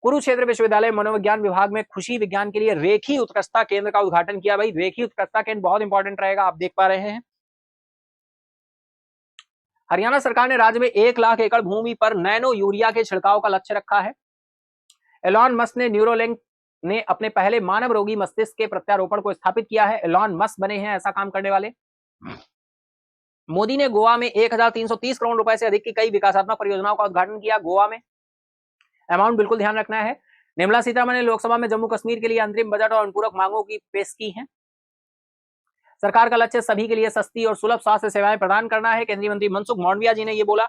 कुरुक्षेत्र विश्वविद्यालय मनोविज्ञान विभाग में खुशी विज्ञान के लिए रेखी उत्कृष्टता केंद्र का उद्घाटन किया। भाई रेखी उत्कृष्टता केंद्र बहुत इंपॉर्टेंट रहेगा, आप देख पा रहे हैं। हरियाणा सरकार ने राज्य में 1 लाख एकड़ भूमि पर नैनो यूरिया के छिड़काव का लक्ष्य रखा है। एलॉन मस्क ने न्यूरोलिंक ने अपने पहले मानव रोगी मस्तिष्क के प्रत्यारोपण को स्थापित किया है। एलॉन मस्क बने हैं ऐसा काम करने वाले। मोदी ने गोवा में 1330 करोड़ रुपए से अधिक की कई विकासात्मक परियोजनाओं का उद्घाटन किया। गोवा में अमाउंट बिल्कुल ध्यान रखना है। निर्मला सीतारमण ने लोकसभा में जम्मू कश्मीर के लिए अंतरिम बजट और अनुपूरक मांगों की पेश की है। सरकार का लक्ष्य सभी के लिए सस्ती और सुलभ स्वास्थ्य सेवाएं प्रदान करना है। केंद्रीय मंत्री मनसुख मांडविया जी ने यह बोला।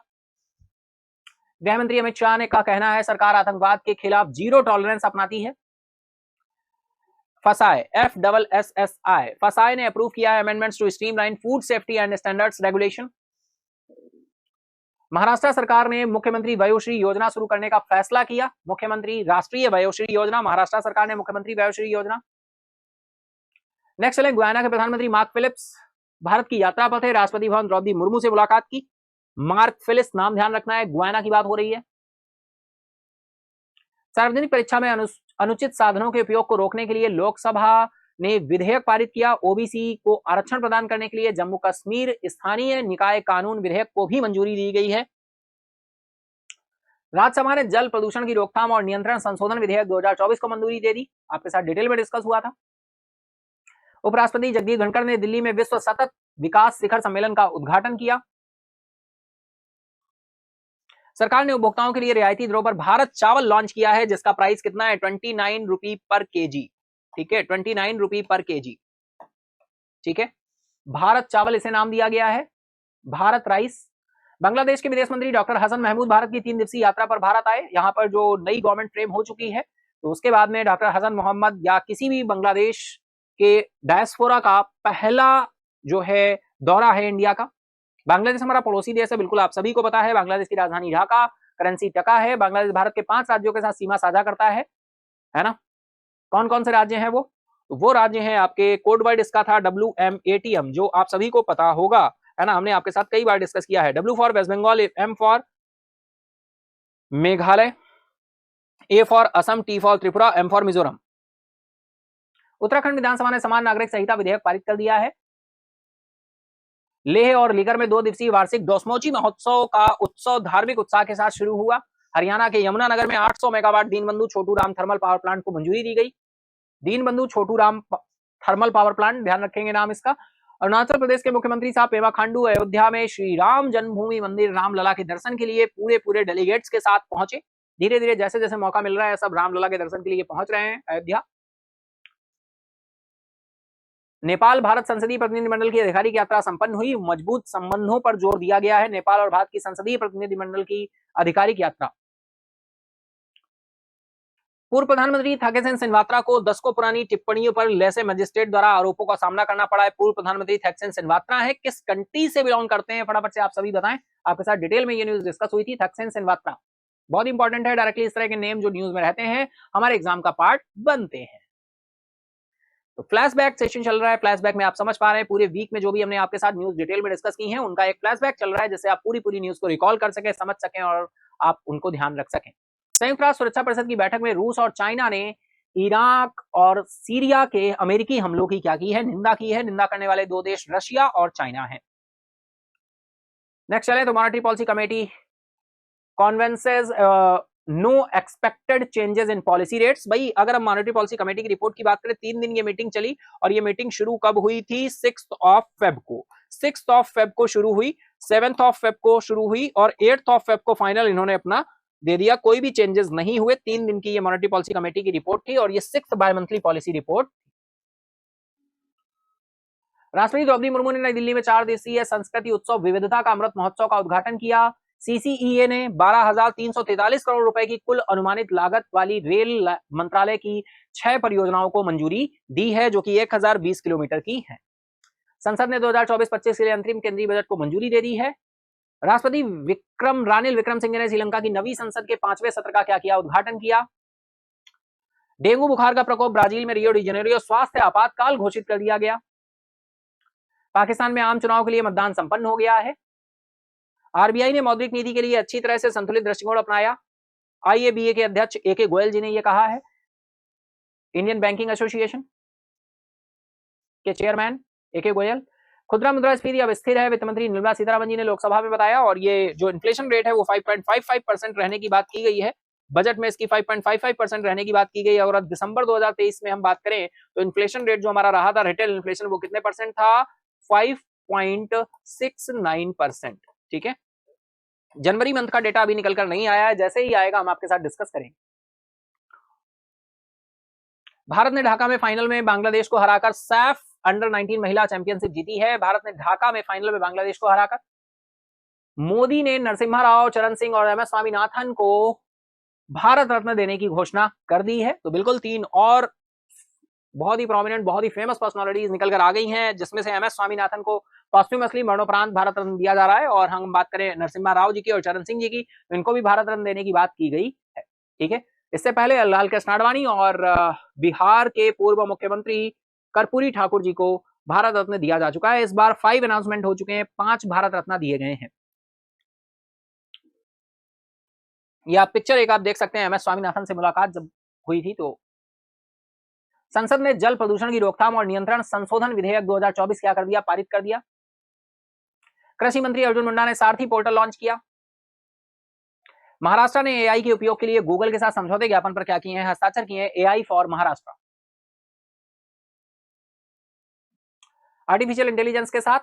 गृह मंत्री अमित शाह ने का कहना है सरकार आतंकवाद के खिलाफ जीरो टॉलरेंस अपनाती है। फसाए FSSI फसाए ने अप्रूव किया है amendments to streamline food safety and standards regulation. Maharashtra सरकार ने मुख्यमंत्री वयोश्री योजना शुरू करने का फैसला किया। मुख्यमंत्री राष्ट्रीय वयोश्री योजना, महाराष्ट्र सरकार ने मुख्यमंत्री वयोश्री योजना। नेक्स्ट चले, गुयाना के प्रधानमंत्री मार्क फिलिप्स भारत की यात्रा पर थे। राष्ट्रपति भवन द्रौपदी मुर्मू से मुलाकात की। मार्क फिलिप्स नाम ध्यान रखना है, गुयाना की बात हो रही है। सार्वजनिक परीक्षा में अनुचित साधनों के उपयोग को रोकने के लिए लोकसभा ने विधेयक पारित किया। ओबीसी को आरक्षण प्रदान करने के लिए जम्मू कश्मीर स्थानीय निकाय कानून विधेयक को भी मंजूरी दी गई है। राज्यसभा ने जल प्रदूषण की रोकथाम और नियंत्रण संशोधन विधेयक 2024 को मंजूरी दे दी। आपके साथ डिटेल में डिस्कस हुआ था। उपराष्ट्रपति जगदीप धनखड़ ने दिल्ली में विश्व सतत विकास शिखर सम्मेलन का उद्घाटन किया। सरकार ने उपभोक्ताओं के लिए रियायती दरों पर भारत चावल लॉन्च किया है, जिसका प्राइस कितना है, 29 रुपी पर केजी। ठीक है, 29 रुपी पर केजी। ठीक है, भारत चावल इसे नाम दिया गया है, भारत राइस। बांग्लादेश के विदेश मंत्री डॉक्टर हसन महमूद भारत की 3 दिवसीय यात्रा पर भारत आए। यहां पर जो नई गवर्नमेंट फ्रेम हो चुकी है, तो उसके बाद में डॉक्टर हसन मोहम्मद या किसी भी बांग्लादेश के डायस्पोरा का पहला जो है दौरा है इंडिया का। बांग्लादेश हमारा पड़ोसी देश है, बिल्कुल आप सभी को पता है। बांग्लादेश की राजधानी ढाका, करेंसी टका है। बांग्लादेश भारत के 5 राज्यों के साथ सीमा साझा करता है ना। कौन कौन से राज्य हैं वो राज्य हैं आपके, कोड वर्ड इसका था WMATM, जो आप सभी को पता होगा, है ना, हमने आपके साथ कई बार डिस्कस किया है। W for West Bengal, M for Meghalaya, A for Assam, T for Tripura, M for Mizoram. Uttarakhand विधानसभा ने समान नागरिक संहिता विधेयक पारित कर दिया है। लेह और लीकर में 2 दिवसीय वार्षिक दोस्मोची महोत्सव का उत्सव धार्मिक उत्साह के साथ शुरू हुआ। हरियाणा के यमुनानगर में 800 megawatt Deenbandhu Chhotu Ram thermal power plant को मंजूरी दी गई। Deenbandhu Chhotu Ram thermal power plant, ध्यान रखेंगे नाम इसका। अरुणाचल प्रदेश के मुख्यमंत्री साहब पेमा खांडू अयोध्या में श्री राम जन्मभूमि मंदिर रामलला के दर्शन के लिए पूरे डेलीगेट्स के साथ पहुंचे। धीरे धीरे जैसे जैसे मौका मिल रहा है, सब रामलला के दर्शन के लिए पहुंच रहे हैं अयोध्या। नेपाल भारत संसदीय प्रतिनिधिमंडल की आधिकारिक यात्रा संपन्न हुई। मजबूत संबंधों पर जोर दिया गया है। नेपाल और भारत की संसदीय प्रतिनिधिमंडल की आधिकारिक यात्रा। पूर्व प्रधानमंत्री थैकेसिन सिनवात्रा को दशकों पुरानी टिप्पणियों पर लेसे मजिस्ट्रेट द्वारा आरोपों का सामना करना पड़ा है। पूर्व प्रधानमंत्री थैकेसिन सिनवात्रा है, किस कंट्री से बिलोंग करते हैं, फटाफट से आप सभी बताएं। आपके साथ डिटेल में ये न्यूज डिस्कस हुई थी। थैकेसिन सिनवात्रा बहुत इंपॉर्टेंट है, डायरेक्टली इस तरह के नेम जो न्यूज में रहते हैं हमारे एग्जाम का पार्ट बनते हैं। तो फ्लैशबैक सेशन चल रहा है। फ्लैशबैक में आप समझ पा रहे हैं, पूरे वीक में जो भी हमने आपके साथ न्यूज डिटेल में डिस्कस की है, उनका एक फ्लैशबैक चल रहा है, जिससे आप पूरी न्यूज को रिकॉल कर सकें, समझ सकें और आप उनको ध्यान रख सकें। संयुक्त राष्ट्र सुरक्षा परिषद की बैठक में रूस और चाइना ने इराक और सीरिया के अमेरिकी हमलों की क्या की है, निंदा की है। निंदा करने वाले 2 देश रशिया और चाइना है। नेक्स्ट चले तो monetary policy committee convenes no expected changes in policy rates. भाई अगर हम मॉनेटरी पॉलिसी कमेटी की रिपोर्ट की बात करें, 3 दिन ये मीटिंग चली और ये मीटिंग शुरू कब हुई थी, 6 फेब को। 6 फेब को शुरू हुई, 7 फेब को शुरू हुई और 8 फेब को फाइनल इन्होंने अपना दे दिया। कोई भी चेंजेस नहीं हुए। 3 दिन की ये मॉनेटरी पॉलिसी कमेटी की रिपोर्ट थी और ये 6th bi monthly policy report. राष्ट्रपति द्रौपदी मुर्मू ने नई दिल्ली में 4 दिवसीय संस्कृति उत्सव विविधता का अमृत महोत्सव का उद्घाटन किया। सीसीईए ने 12,343 करोड़ रुपए की कुल अनुमानित लागत वाली रेल मंत्रालय की 6 परियोजनाओं को मंजूरी दी है, जो कि 1020 किलोमीटर की है। संसद ने 2024-25 के लिए अंतरिम केंद्रीय बजट को मंजूरी दे दी है। राष्ट्रपति रानिल विक्रम सिंघे ने श्रीलंका की नवी संसद के 5वें सत्र का क्या किया, उद्घाटन किया। डेंगू बुखार का प्रकोप ब्राजील में रियो डी जेनेरियो स्वास्थ्य आपातकाल घोषित कर दिया गया। पाकिस्तान में आम चुनाव के लिए मतदान संपन्न हो गया है। आरबीआई ने मौद्रिक नीति के लिए अच्छी तरह से संतुलित दृष्टिकोण अपनाया। आईएबीए के अध्यक्ष एके गोयल जी ने यह कहा है। इंडियन बैंकिंग एसोसिएशन के चेयरमैन एके गोयल। खुदरा मुद्रास्फीति अब स्थिर है, वित्त मंत्री निर्मला सीतारमण जी ने लोकसभा में बताया। और ये जो इन्फ्लेशन रेट है वो 5.55% रहने की बात की गई है। बजट में इसकी 5.55% रहने की बात की गई है। और दिसंबर 2023 में हम बात करें तो इन्फ्लेशन रेट जो हमारा रहा था, रिटेल इन्फ्लेशन, वो कितने परसेंट था, 5.69%। ठीक है, जनवरी मंथ का डेटा अभी निकलकर नहीं आया है, जैसे ही आएगा हम आपके साथ डिस्कस करेंगे। भारत ने ढाका में फाइनल में बांग्लादेश को हराकर सैफ अंडर-19 महिला चैंपियनशिप जीती है। भारत ने ढाका में फाइनल में बांग्लादेश को हराकर। मोदी ने नरसिम्हा राव, चरण सिंह और MS स्वामीनाथन को भारत रत्न देने की घोषणा कर दी है। तो बिल्कुल 3 और बहुत ही प्रोमिनेंट, बहुत ही फेमस पर्सनालिटीज निकल कर आ गई हैं, जिसमें से MS स्वामीनाथन को पॉस्ट्यूमसली मरणोपरांत भारत रत्न दिया जा रहा है। और हम बात करें नरसिम्हा राव जी की और चरण सिंह जी की, तो इनको भी भारत रत्न देने की बात की गई है। ठीक है, इससे पहले लाल कृष्ण आडवाणी और बिहार के पूर्व मुख्यमंत्री कर्पूरी ठाकुर जी को भारत रत्न दिया जा चुका है। इस बार 5 अनाउंसमेंट हो चुके हैं, 5 भारत रत्न दिए गए हैं। ये आप पिक्चर एक आप देख सकते हैं, MS स्वामीनाथन से मुलाकात जब हुई थी। तो संसद ने जल प्रदूषण की रोकथाम और नियंत्रण संशोधन विधेयक 2024 क्या कर दिया, पारित कर दिया। कृषि मंत्री अर्जुन मुंडा ने सारथी पोर्टल लॉन्च किया। महाराष्ट्र ने AI के उपयोग के लिए गूगल के साथ समझौते ज्ञापन पर क्या किए हैं, हस्ताक्षर किए हैं, AI for Maharashtra. Artificial intelligence के साथ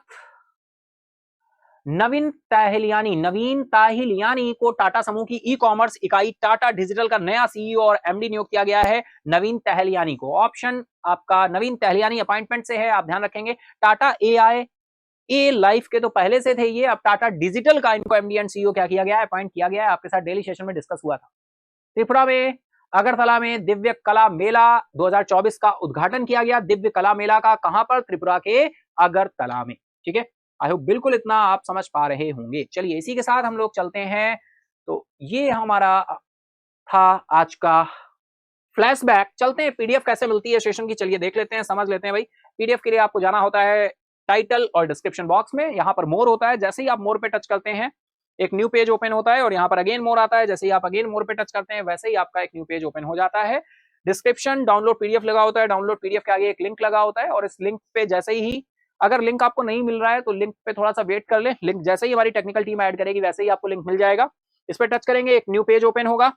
नवीन ताहिलियानी को टाटा समूह की ई कॉमर्स इकाई टाटा डिजिटल का नया सीईओ और एमडी नियुक्त किया गया है। नवीन ताहिलियानी को, ऑप्शन आपका नवीन ताहिलियानी अपॉइंटमेंट से है, आप ध्यान रखेंगे। टाटा ए लाइफ के तो पहले से थे ये, अब टाटा डिजिटल का इनको एमडी एंड सीईओ क्या किया गया है, अपॉइंट किया गया है। आपके साथ डेली सेशन में डिस्कस हुआ था। त्रिपुरा में अगरतला में दिव्य कला मेला 2024 का उद्घाटन किया गया। दिव्य कला मेला का कहां पर? त्रिपुरा के अगरतला में। ठीक है, आई होप बिल्कुल इतना आप समझ पा रहे होंगे। चलिए इसी के साथ हम लोग चलते हैं। तो ये हमारा था आज का फ्लैशबैक। चलते हैं पीडीएफ कैसे मिलती है सेशन की, चलिए देख लेते हैं, समझ लेते हैं भाई। पीडीएफ के लिए आपको जाना होता है टाइटल और डिस्क्रिप्शन बॉक्स में, यहाँ पर मोर होता है। जैसे ही आप मोर पे टच करते हैं एक न्यू पेज ओपन होता है और यहाँ पर अगेन मोर आता है। जैसे ही आप अगेन मोर पे टच करते हैं वैसे ही आपका एक न्यू पेज ओपन हो जाता है। डिस्क्रिप्शन डाउनलोड पीडीएफ लगा होता है, डाउनलोड पीडीएफ के आगे एक लिंक लगा होता है और इस लिंक पे जैसे ही, अगर लिंक आपको नहीं मिल रहा है तो लिंक पे थोड़ा सा वेट कर ले। लिंक जैसे ही हमारी टेक्निकल टीम ऐड करेगी वैसे ही आपको लिंक मिल जाएगा। इस पर टच करेंगे, एक न्यू पेज ओपन होगा,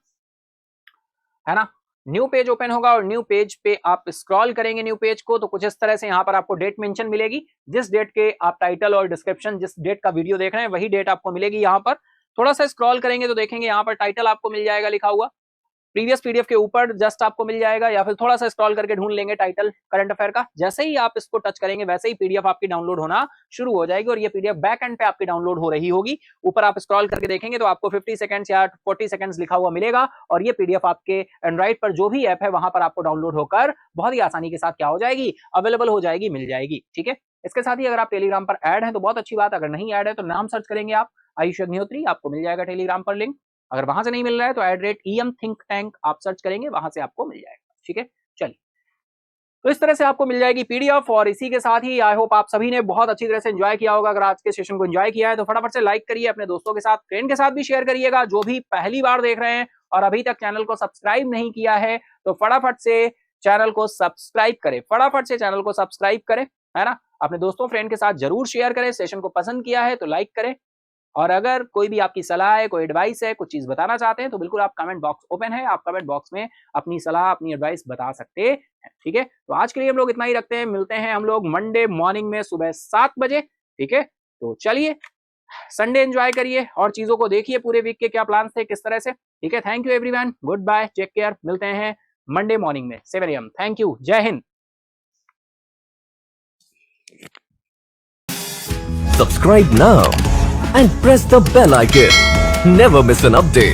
है ना। न्यू पेज ओपन होगा और न्यू पेज पे आप स्क्रॉल करेंगे न्यू पेज को, तो कुछ इस तरह से यहाँ पर आपको डेट मेंशन मिलेगी। जिस डेट के आप टाइटल और डिस्क्रिप्शन, जिस डेट का वीडियो देख रहे हैं वही डेट आपको मिलेगी। यहाँ पर थोड़ा सा स्क्रॉल करेंगे तो देखेंगे यहाँ पर टाइटल आपको मिल जाएगा लिखा हुआ, प्रीवियस पीडीएफ के ऊपर जस्ट आपको मिल जाएगा, या फिर थोड़ा सा स्क्रॉल करके ढूंढ लेंगे टाइटल करंट अफेयर का। जैसे ही आप इसको टच करेंगे वैसे ही पीडीएफ आपकी डाउनलोड होना शुरू हो जाएगी और ये पीडीएफ बैक एंड पे आपकी डाउनलोड हो रही होगी। ऊपर आप स्क्रॉल करके देखेंगे तो आपको 50 सेकंड्स या 40 सेकंड्स लिखा हुआ मिलेगा और ये पीडीएफ आपके एंड्रॉइड पर जो भी ऐप है वहां पर आपको डाउनलोड होकर बहुत ही आसानी के साथ क्या हो जाएगी, अवेलेबल हो जाएगी, मिल जाएगी। ठीक है, इसके साथ ही अगर आप टेलीग्राम पर ऐड हैं तो बहुत अच्छी बात, अगर नहीं ऐड है तो नाम सर्च करेंगे आप आयुष अग्निहोत्री, आपको मिल जाएगा टेलीग्राम पर लिंक। अगर वहां से नहीं मिल रहा है तो @EM Think Tank आप सर्च करेंगे, वहां से आपको मिल जाएगा। ठीक है, चलिए तो इस तरह से आपको मिल जाएगी पीडीएफ। और इसी के साथ ही आई होप आप सभी ने बहुत अच्छी तरह से एंजॉय किया होगा। अगर आज के सेशन को एंजॉय किया है तो फटाफट से लाइक करिए, अपने दोस्तों के साथ, फ्रेंड के साथ भी शेयर करिएगा। जो भी पहली बार देख रहे हैं और अभी तक चैनल को सब्सक्राइब नहीं किया है तो फटाफट से चैनल को सब्सक्राइब करें, फटाफट से चैनल को सब्सक्राइब करें, है ना। अपने दोस्तों फ्रेंड के साथ जरूर शेयर करें। सेशन को पसंद किया है तो लाइक करें और अगर कोई भी आपकी सलाह है, कोई एडवाइस है, कुछ चीज बताना चाहते हैं तो बिल्कुल आप कमेंट बॉक्स ओपन है, आप कमेंट बॉक्स में अपनी सलाह, अपनी एडवाइस बता सकते हैं। ठीक है, तो आज के लिए हम लोग इतना ही रखते हैं। मिलते हैं हम लोग मंडे मॉर्निंग में सुबह 7 बजे। ठीक है, तो चलिए संडे एंजॉय करिए और चीजों को देखिए, पूरे वीक के क्या प्लान थे, किस तरह से। ठीक है, thank you everyone, goodbye, take care. मिलते हैं मंडे मॉर्निंग में 7 AM। थैंक यू, जय Hind. Subscribe now and press the bell icon. Never miss an update.